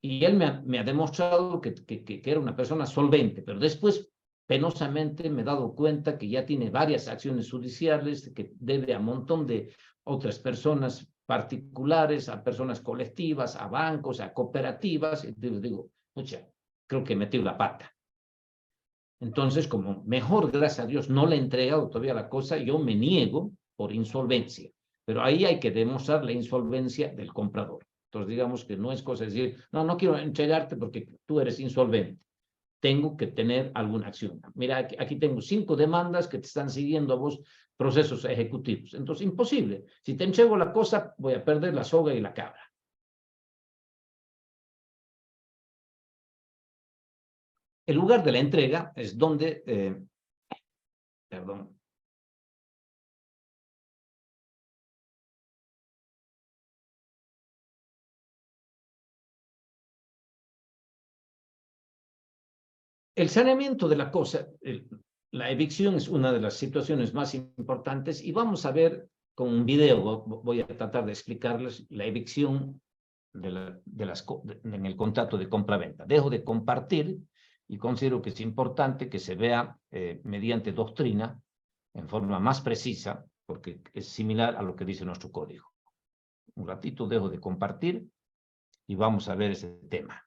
y él me ha demostrado que era una persona solvente, pero después penosamente me he dado cuenta que ya tiene varias acciones judiciales, que debe a un montón de otras personas particulares, a personas colectivas, a bancos, a cooperativas. Y digo, pucha, creo que metí la pata. Entonces, como mejor, gracias a Dios, no le he entregado todavía la cosa, yo me niego por insolvencia. Pero ahí hay que demostrar la insolvencia del comprador. Entonces, digamos que no es cosa de decir, no quiero entregarte porque tú eres insolvente. Tengo que tener alguna acción. Mira, aquí tengo 5 demandas que te están siguiendo a vos, procesos ejecutivos. Entonces, imposible. Si te entrego la cosa, voy a perder la soga y la cabra. El lugar de la entrega es donde, perdón, el saneamiento de la cosa, la evicción es una de las situaciones más importantes y vamos a ver con un video, voy a tratar de explicarles la evicción en el contrato de compra-venta. Dejo de compartir y considero que es importante que se vea mediante doctrina en forma más precisa, porque es similar a lo que dice nuestro código. Un ratito dejo de compartir y vamos a ver ese tema.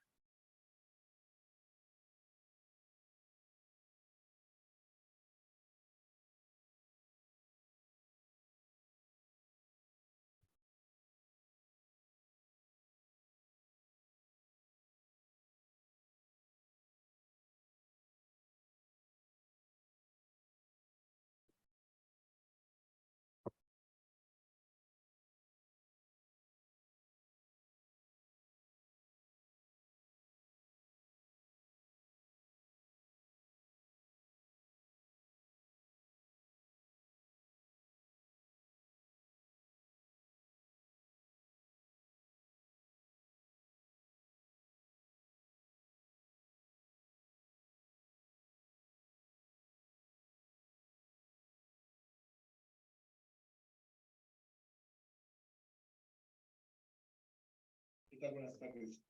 tal? Buenas tardes.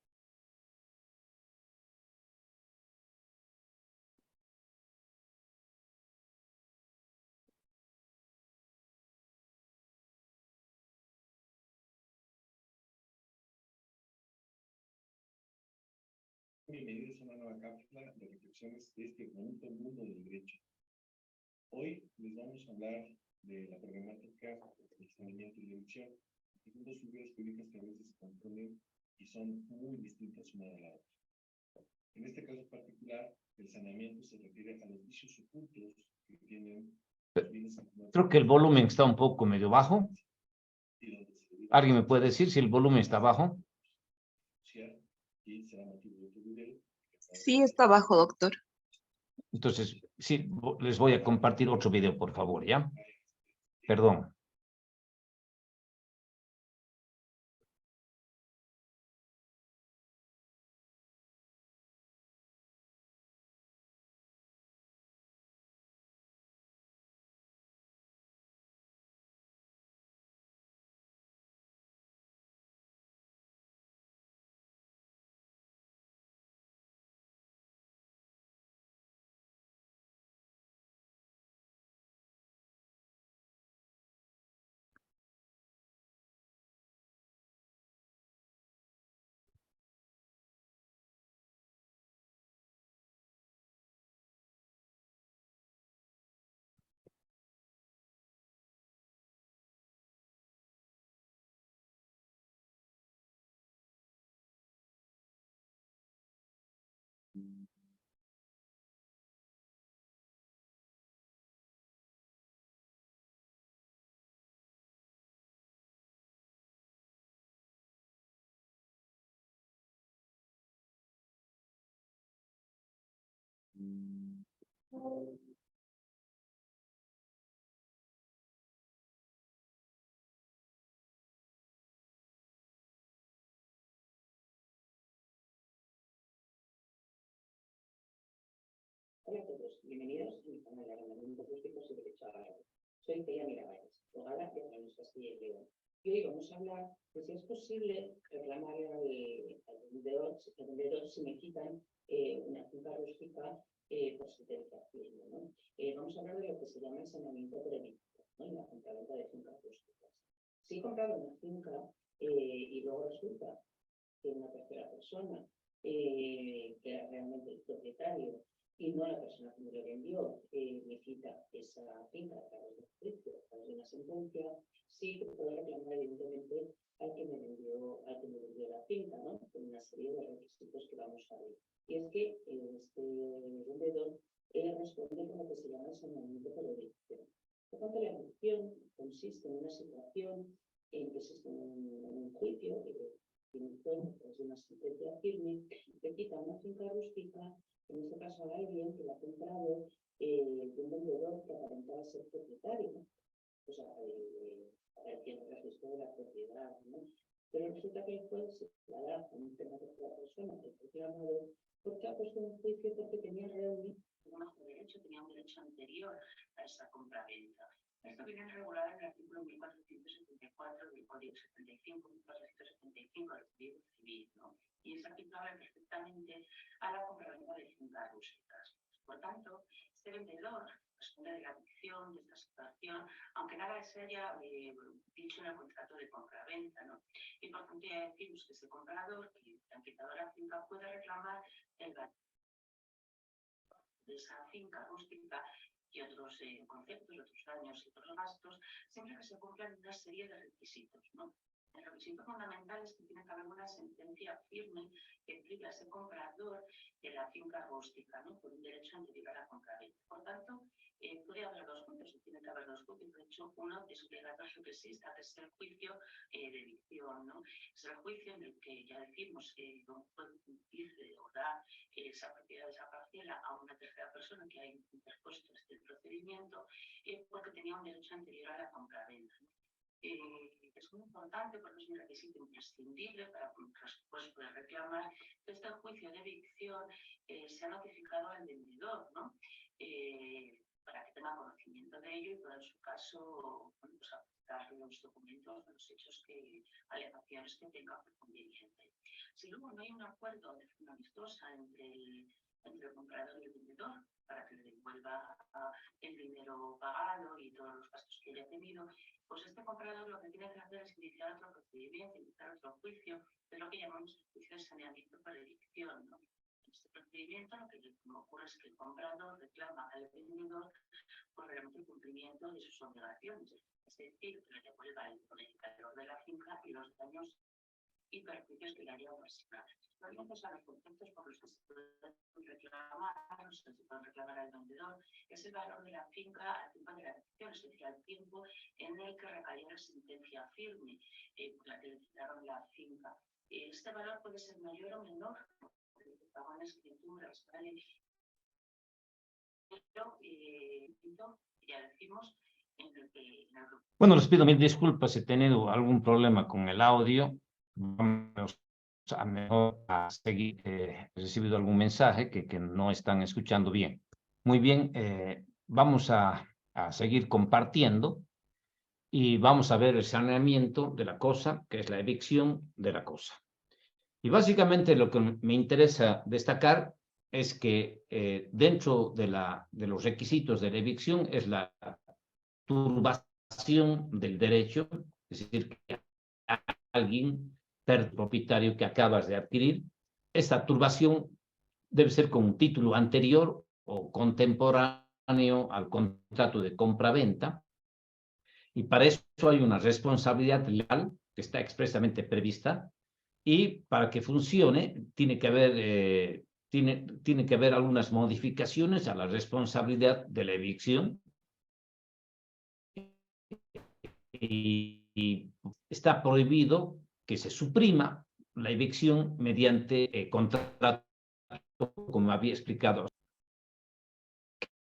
Bienvenidos a una nueva cápsula de reflexiones de este bonito mundo del derecho. Hoy les vamos a hablar de la problemática del saneamiento y la evicción. Son dos figuras jurídicas que a veces se confunden y son muy distintas una de la otra. En este caso particular, el saneamiento se refiere a los vicios ocultos que tienen los bienes acumulados. Creo que el volumen está un poco medio bajo. ¿Alguien me puede decir si el volumen está bajo? Sí, está bajo, doctor. Entonces, sí, les voy a compartir otro video, por favor, ¿ya? Perdón. Hola a todos, bienvenidos a mi canal de Arrendamientos Rústicos y Derecho Agrario. Soy Teya Miravares, abogada de Arrendamientos Castilla y León. Y hoy vamos a hablar de si es posible reclamarle al vendedor si me quitan una finca rústica por sentencia firme, ¿no? Vamos a hablar de lo que se llama el saneamiento preventivo, ¿no? En la compraventa de fincas rústicas. Si he comprado una finca y luego resulta que una tercera persona que era realmente el propietario y no la persona que me lo vendió, me quita esa finca a través de un juicio, a través de una sentencia, sí que puedo reclamar evidentemente al que me vendió la finca, ¿no? Con una serie de requisitos que vamos a ver. Y es que este vendedor responde con lo que se llama el saneamiento por evicción. Por tanto, la evicción consiste en una situación en que existe un juicio que inició a través de una sentencia firme que quita una finca rústica, en este caso a alguien que la ha comprado de un vendedor que aparentaba ser propietario, ¿no? O sea, apareciendo el registro de la propiedad, ¿no? Pero resulta que el juez se declara con un tema de la persona, el propio amador, porque ha puesto un juicio porque tenía realmente tenía un derecho anterior a esa compraventa. Esto viene regulado en el artículo 1474 del Código 75, 1475 del Código Civil, ¿no? Y es aplicable perfectamente a la compraventa de fincas rústicas. Por tanto, este vendedor responde de la adicción de esta situación, aunque nada se haya dicho en el contrato de compraventa, ¿no? Y por tanto ya decimos que ese comprador que ha quitado la finca puede reclamar el valor de esa finca rústica y otros conceptos, otros daños y otros gastos, siempre que se cumplan una serie de requisitos, ¿no? El requisito fundamental es que tiene que haber una sentencia firme que implique a ese comprador de la finca rústica, ¿no? Por un derecho anterior a la compraventa. Por tanto, puede haber dos juicios, tiene que haber dos juicios. De hecho, uno es obligatorio que exista, que es el juicio de evicción, ¿no? Es el juicio en el que ya decimos que no puede dice o da esa propiedad de esa parcela a una tercera persona que ha interpuesto este procedimiento porque tenía un derecho anterior a la compraventa, ¿no? Es muy importante porque es un requisito imprescindible para después poder reclamar que este juicio de evicción se ha notificado al vendedor, ¿no? para que tenga conocimiento de ello y pueda en su caso, bueno, pues aportar los documentos, los hechos que, alegaciones que tenga conveniente. Si luego no hay un acuerdo de forma amistosa entre el comprador y el vendedor para que le devuelva el dinero pagado y todos los gastos que haya tenido, pues este comprador lo que tiene que hacer es iniciar otro procedimiento, iniciar otro juicio, que es lo que llamamos el juicio de saneamiento por evicción, ¿no? En este procedimiento lo que ocurre es que el comprador reclama al vendedor por el cumplimiento de sus obligaciones, es decir, que le devuelva el valor de la finca y los daños y perjuicios que le haya ocasionado. Entonces, a los conceptos por los que se pueden reclamar, los que se pueden reclamar al vendedor, es el valor de la finca al tiempo de la elección, es decir, al tiempo en el que recayó la sentencia firme por la que le quitaron la finca. Este valor puede ser mayor o menor, porque se pagan escrituras, ¿vale? Pero, ya decimos, Bueno, les pido mil disculpas si he tenido algún problema con el audio. Vamos a mejor a seguir. He recibido algún mensaje que no están escuchando bien. Muy bien, vamos a seguir compartiendo y vamos a ver el saneamiento de la cosa, que es la evicción de la cosa. Y básicamente lo que me interesa destacar es que dentro de los requisitos de la evicción es la turbación del derecho, es decir, que alguien, propietario que acabas de adquirir, esta turbación debe ser con un título anterior o contemporáneo al contrato de compra-venta, y para eso hay una responsabilidad legal que está expresamente prevista, y para que funcione tiene que haber, tiene que haber algunas modificaciones a la responsabilidad de la evicción, y está prohibido que se suprima la evicción mediante contrato, como había explicado.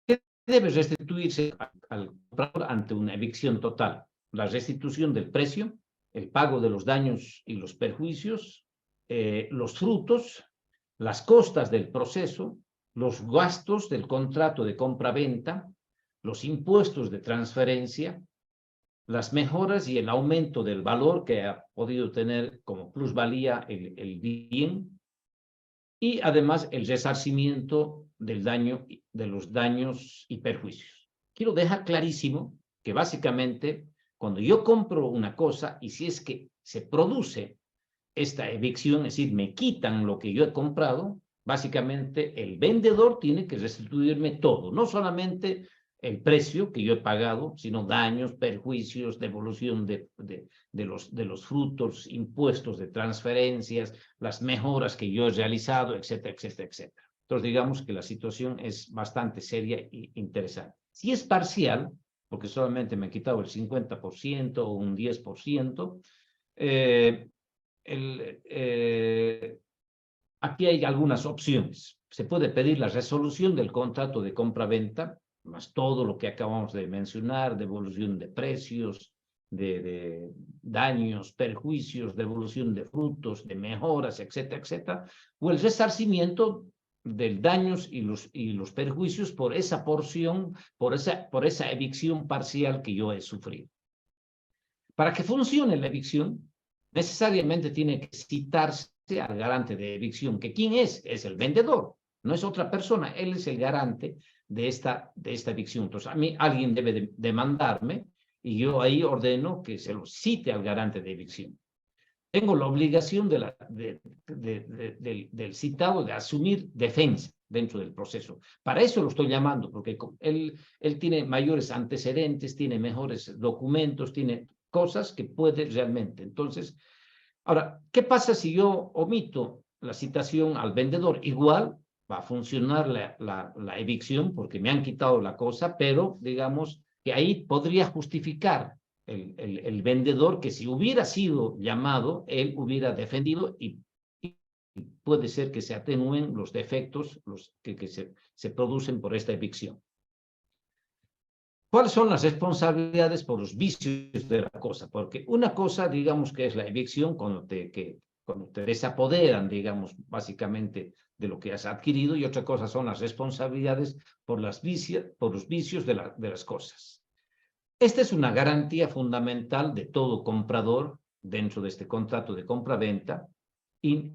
¿Qué debe restituirse al comprador ante una evicción total? La restitución del precio, el pago de los daños y los perjuicios, los frutos, las costas del proceso, los gastos del contrato de compra-venta, los impuestos de transferencia, las mejoras y el aumento del valor que ha podido tener como plusvalía el bien, y además el resarcimiento del daño, de los daños y perjuicios. Quiero dejar clarísimo que básicamente cuando yo compro una cosa y si es que se produce esta evicción, es decir, me quitan lo que yo he comprado, básicamente el vendedor tiene que restituirme todo, no solamente el precio que yo he pagado, sino daños, perjuicios, devolución de los frutos, impuestos de transferencias, las mejoras que yo he realizado, etcétera, etcétera, etcétera. Entonces, digamos que la situación es bastante seria e interesante. Si es parcial, porque solamente me he quitado el 50% o un 10%, aquí hay algunas opciones. Se puede pedir la resolución del contrato de compra-venta, más todo lo que acabamos de mencionar, devolución de precios, de daños, perjuicios, devolución de frutos, de mejoras, etcétera, etcétera, o el resarcimiento de daños y los perjuicios por esa porción, por esa evicción parcial que yo he sufrido. Para que funcione la evicción, necesariamente tiene que citarse al garante de evicción, que ¿quién es? Es el vendedor, no es otra persona, él es el garante de esta evicción. Entonces, a mí alguien debe demandarme y yo ahí ordeno que se lo cite al garante de evicción. Tengo la obligación del citado de asumir defensa dentro del proceso. Para eso lo estoy llamando, porque él tiene mayores antecedentes, tiene mejores documentos, tiene cosas que puede realmente. Entonces, ahora, ¿qué pasa si yo omito la citación al vendedor? Igual va a funcionar la evicción porque me han quitado la cosa, pero digamos que ahí podría justificar el vendedor que si hubiera sido llamado, él hubiera defendido y puede ser que se atenúen los defectos que se producen por esta evicción. ¿Cuáles son las responsabilidades por los vicios de la cosa? Porque una cosa, digamos que es la evicción, cuando que cuando ustedes se apoderan, digamos, básicamente de lo que has adquirido, y otra cosa son las responsabilidades por los vicios de las cosas. Esta es una garantía fundamental de todo comprador dentro de este contrato de compra-venta, y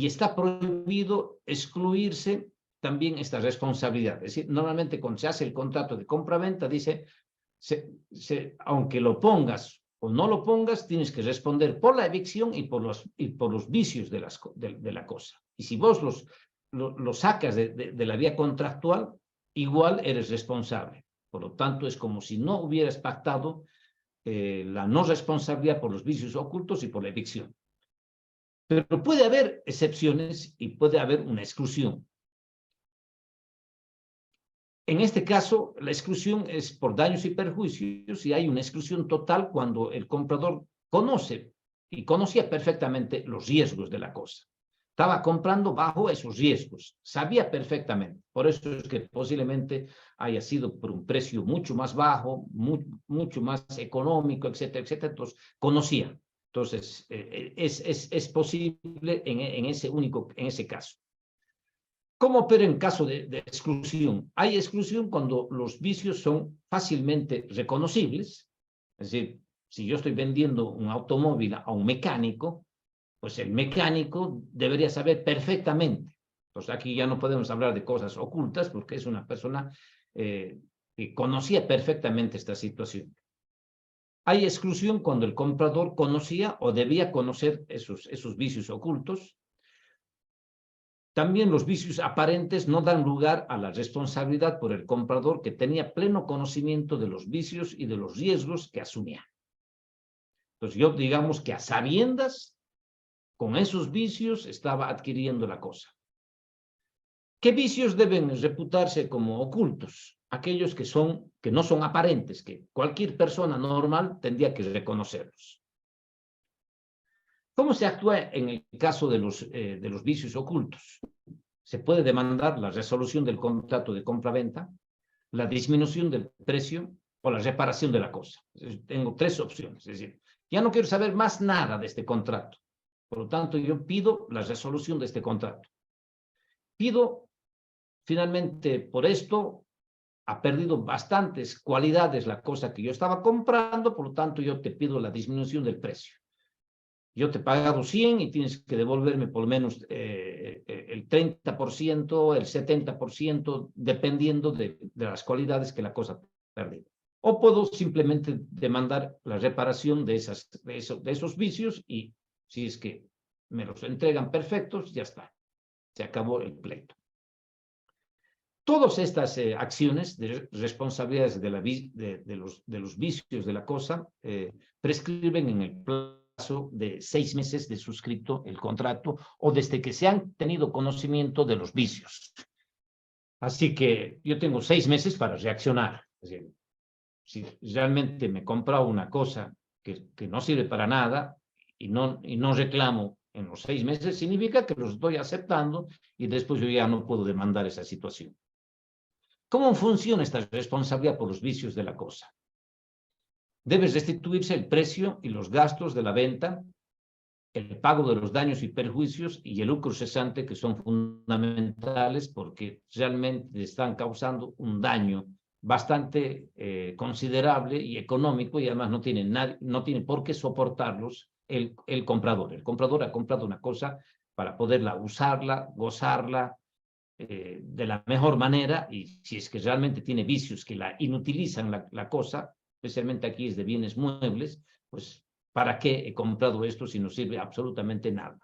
está prohibido excluirse también esta responsabilidad. Es decir, normalmente cuando se hace el contrato de compra-venta dice, aunque lo pongas o no lo pongas, tienes que responder por la evicción y por los vicios de la cosa. Y si vos los sacas de la vía contractual, igual eres responsable. Por lo tanto, es como si no hubieras pactado la no responsabilidad por los vicios ocultos y por la evicción. Pero puede haber excepciones y puede haber una exclusión. En este caso, la exclusión es por daños y perjuicios, y hay una exclusión total cuando el comprador conocía perfectamente los riesgos de la cosa. Estaba comprando bajo esos riesgos, sabía perfectamente. Por eso es que posiblemente haya sido por un precio mucho más bajo, mucho más económico, etcétera, etcétera. Entonces, conocía. Entonces, es posible en ese caso. ¿Cómo opera en caso de exclusión? Hay exclusión cuando los vicios son fácilmente reconocibles. Es decir, si yo estoy vendiendo un automóvil a un mecánico, pues el mecánico debería saber perfectamente. Pues aquí ya no podemos hablar de cosas ocultas porque es una persona que conocía perfectamente esta situación. Hay exclusión cuando el comprador conocía o debía conocer esos vicios ocultos. También los vicios aparentes no dan lugar a la responsabilidad por el comprador, que tenía pleno conocimiento de los vicios y de los riesgos que asumía. Entonces yo, digamos que a sabiendas, con esos vicios estaba adquiriendo la cosa. ¿Qué vicios deben reputarse como ocultos? Aquellos que no son aparentes, que cualquier persona normal tendría que reconocerlos. ¿Cómo se actúa en el caso de los vicios ocultos? Se puede demandar la resolución del contrato de compra-venta, la disminución del precio o la reparación de la cosa. Tengo tres opciones. Es decir, ya no quiero saber más nada de este contrato. Por lo tanto, yo pido la resolución de este contrato. Pido, finalmente, por esto, ha perdido bastantes cualidades la cosa que yo estaba comprando, por lo tanto, yo te pido la disminución del precio. Yo te he pagado 100 y tienes que devolverme por lo menos el 30%, el 70%, dependiendo de las cualidades que la cosa ha perdido. O puedo simplemente demandar la reparación de esos vicios, y si es que me los entregan perfectos, ya está. Se acabó el pleito. Todas estas acciones de responsabilidades de los vicios de la cosa prescriben en el plazo de 6 meses de suscrito el contrato o desde que se han tenido conocimiento de los vicios. Así que yo tengo 6 meses para reaccionar. Es decir, si realmente me he comprado una cosa que no sirve para nada y no reclamo en los 6 meses, significa que los estoy aceptando y después yo ya no puedo demandar esa situación. ¿Cómo funciona esta responsabilidad por los vicios de la cosa? Debe restituirse el precio y los gastos de la venta, el pago de los daños y perjuicios y el lucro cesante, que son fundamentales porque realmente están causando un daño bastante considerable y económico, y además no tiene por qué soportarlos el comprador. El comprador ha comprado una cosa para poderla usarla, gozarla de la mejor manera, y si es que realmente tiene vicios que la inutilizan la cosa, especialmente aquí es de bienes muebles, pues ¿para qué he comprado esto si no sirve absolutamente nada?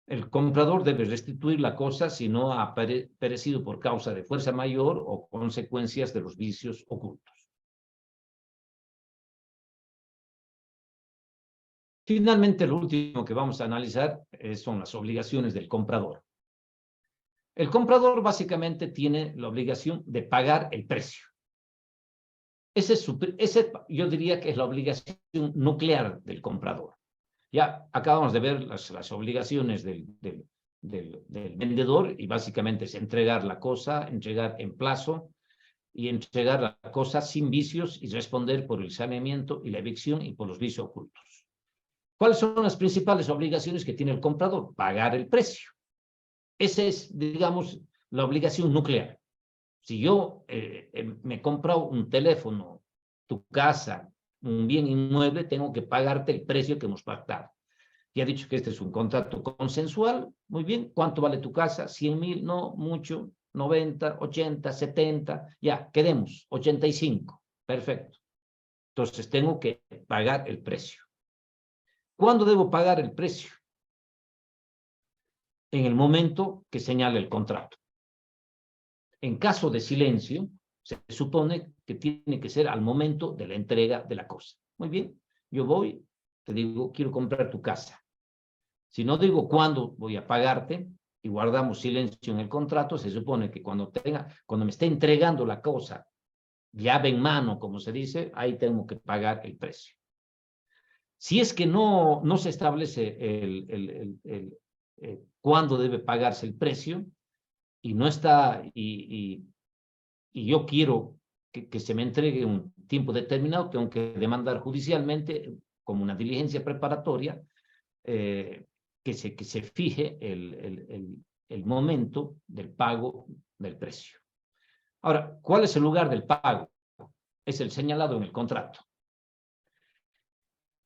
El comprador debe restituir la cosa si no ha perecido por causa de fuerza mayor o consecuencias de los vicios ocultos. Finalmente, lo último que vamos a analizar son las obligaciones del comprador. El comprador básicamente tiene la obligación de pagar el precio. Yo diría que es la obligación nuclear del comprador. Ya acabamos de ver las obligaciones del vendedor, y básicamente es entregar la cosa, entregar en plazo y entregar la cosa sin vicios y responder por el saneamiento y la evicción y por los vicios ocultos. ¿Cuáles son las principales obligaciones que tiene el comprador? Pagar el precio. Esa es, digamos, la obligación nuclear. Si yo me he comprado un teléfono, tu casa, un bien inmueble, tengo que pagarte el precio que hemos pactado. Ya he dicho que este es un contrato consensual. Muy bien. ¿Cuánto vale tu casa? 100.000, no, mucho. 90, 80, 70. Ya, quedemos. 85. Perfecto. Entonces tengo que pagar el precio. ¿Cuándo debo pagar el precio? En el momento que señale el contrato. En caso de silencio, se supone que tiene que ser al momento de la entrega de la cosa. Muy bien, yo voy, te digo, quiero comprar tu casa. Si no digo cuándo voy a pagarte y guardamos silencio en el contrato, se supone que cuando me esté entregando la cosa, llave en mano, como se dice, ahí tengo que pagar el precio. Si es que no se establece cuándo debe pagarse el precio, y no está, y yo quiero que se me entregue un tiempo determinado, tengo que demandar judicialmente como una diligencia preparatoria que se fije el momento del pago del precio. Ahora, ¿cuál es el lugar del pago? Es el señalado en el contrato.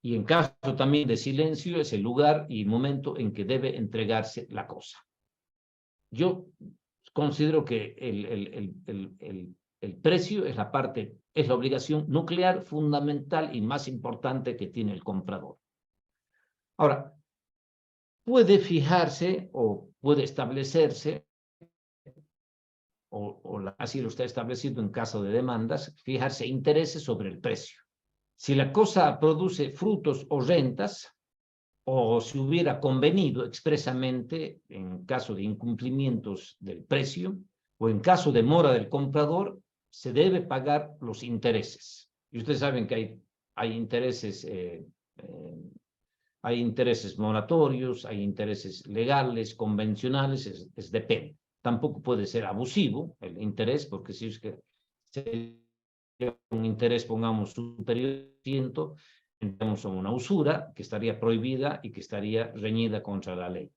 Y en caso también de silencio, es el lugar y momento en que debe entregarse la cosa. Yo considero que el precio es la obligación nuclear fundamental y más importante que tiene el comprador. Ahora, puede fijarse o puede establecerse, así lo está establecido en caso de demandas, fijarse intereses sobre el precio. Si la cosa produce frutos o rentas, o se hubiera convenido expresamente en caso de incumplimientos del precio, o en caso de mora del comprador, se debe pagar los intereses. Y ustedes saben que hay intereses moratorios, hay intereses legales, convencionales, depende. Tampoco puede ser abusivo el interés, porque si es que un interés, pongamos, superior a 100, entramos en una usura que estaría prohibida y que estaría reñida contra la ley.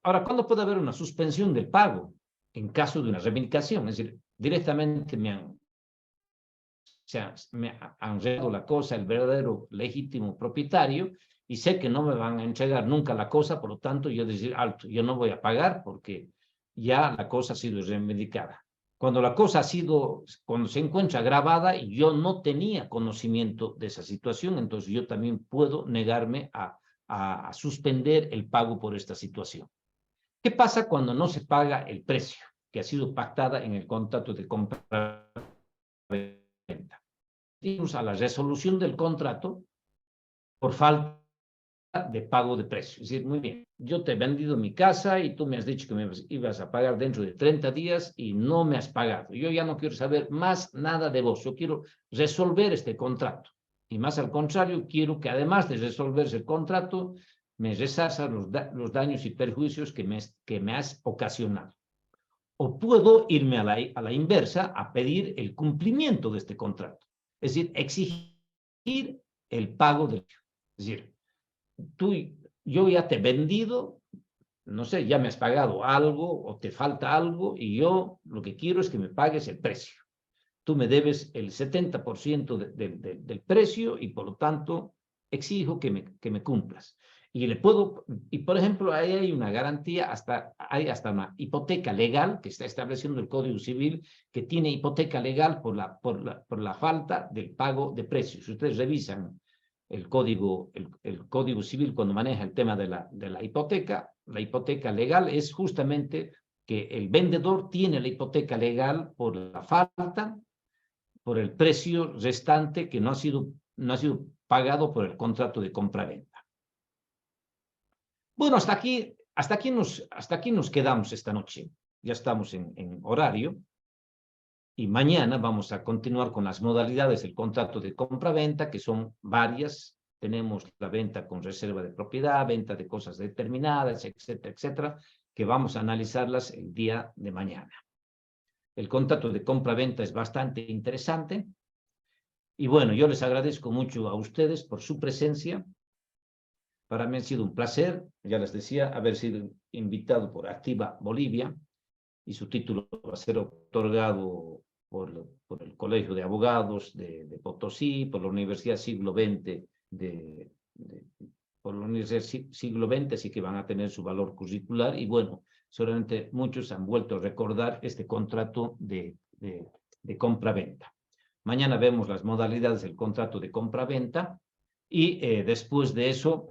Ahora, ¿cuándo puede haber una suspensión del pago? En caso de una reivindicación, es decir, directamente me han regalado la cosa el verdadero legítimo propietario y sé que no me van a entregar nunca la cosa, por lo tanto yo decir, alto, yo no voy a pagar porque ya la cosa ha sido reivindicada. Cuando se encuentra grabada y yo no tenía conocimiento de esa situación, entonces yo también puedo negarme a suspender el pago por esta situación. ¿Qué pasa cuando no se paga el precio que ha sido pactada en el contrato de compra-venta? A la resolución del contrato por falta de pago de precio. Es decir, muy bien, yo te he vendido mi casa y tú me has dicho que me ibas a pagar dentro de 30 días y no me has pagado. Yo ya no quiero saber más nada de vos. Yo quiero resolver este contrato. Y más al contrario, quiero que además de resolverse el contrato, me resarzas los daños y perjuicios que me has ocasionado. O puedo irme a la inversa a pedir el cumplimiento de este contrato. Es decir, exigir el pago del precio. Es decir, yo ya te he vendido, no sé, ya me has pagado algo o te falta algo y yo lo que quiero es que me pagues el precio. Tú me debes el 70% del precio y por lo tanto exijo que me cumplas. Y por ejemplo, ahí hay una garantía, hay hasta una hipoteca legal que está estableciendo el Código Civil, que tiene hipoteca legal por la falta del pago de precios. Si ustedes revisan el Código Civil cuando maneja el tema de la hipoteca legal es justamente que el vendedor tiene la hipoteca legal por la falta, por el precio restante que no ha sido pagado por el contrato de compra-venta. Bueno, hasta aquí nos quedamos esta noche. Ya estamos en horario. Y mañana vamos a continuar con las modalidades del contrato de compra-venta, que son varias. Tenemos la venta con reserva de propiedad, venta de cosas determinadas, etcétera, etcétera, que vamos a analizarlas el día de mañana. El contrato de compra-venta es bastante interesante. Y bueno, yo les agradezco mucho a ustedes por su presencia. Para mí ha sido un placer, ya les decía, haber sido invitado por Activa Bolivia, y su título va a ser otorgado por el Colegio de Abogados de Potosí, por la Universidad Siglo XX por la Universidad Siglo XX, así que van a tener su valor curricular. Y bueno, seguramente muchos han vuelto a recordar este contrato de compra-venta. Mañana vemos las modalidades del contrato de compra-venta y después de eso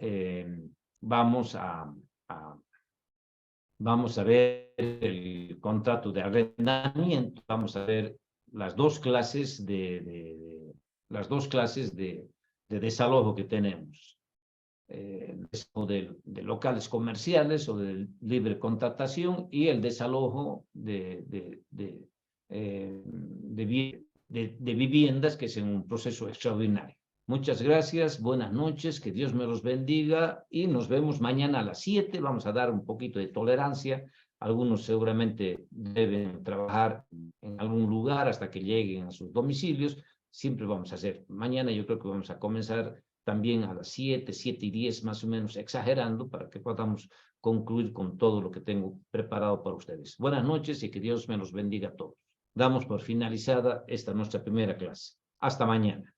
vamos a ver el contrato de arrendamiento, vamos a ver las dos clases de desalojo que tenemos. De locales comerciales o de libre contratación, y el desalojo de viviendas, que es en un proceso extraordinario. Muchas gracias, buenas noches, que Dios me los bendiga y nos vemos mañana a las 7. Vamos a dar un poquito de tolerancia. Algunos seguramente deben trabajar en algún lugar hasta que lleguen a sus domicilios. Siempre vamos a hacer. Mañana yo creo que vamos a comenzar también a las 7:10 más o menos, exagerando, para que podamos concluir con todo lo que tengo preparado para ustedes. Buenas noches y que Dios me los bendiga a todos. Damos por finalizada esta nuestra primera clase. Hasta mañana.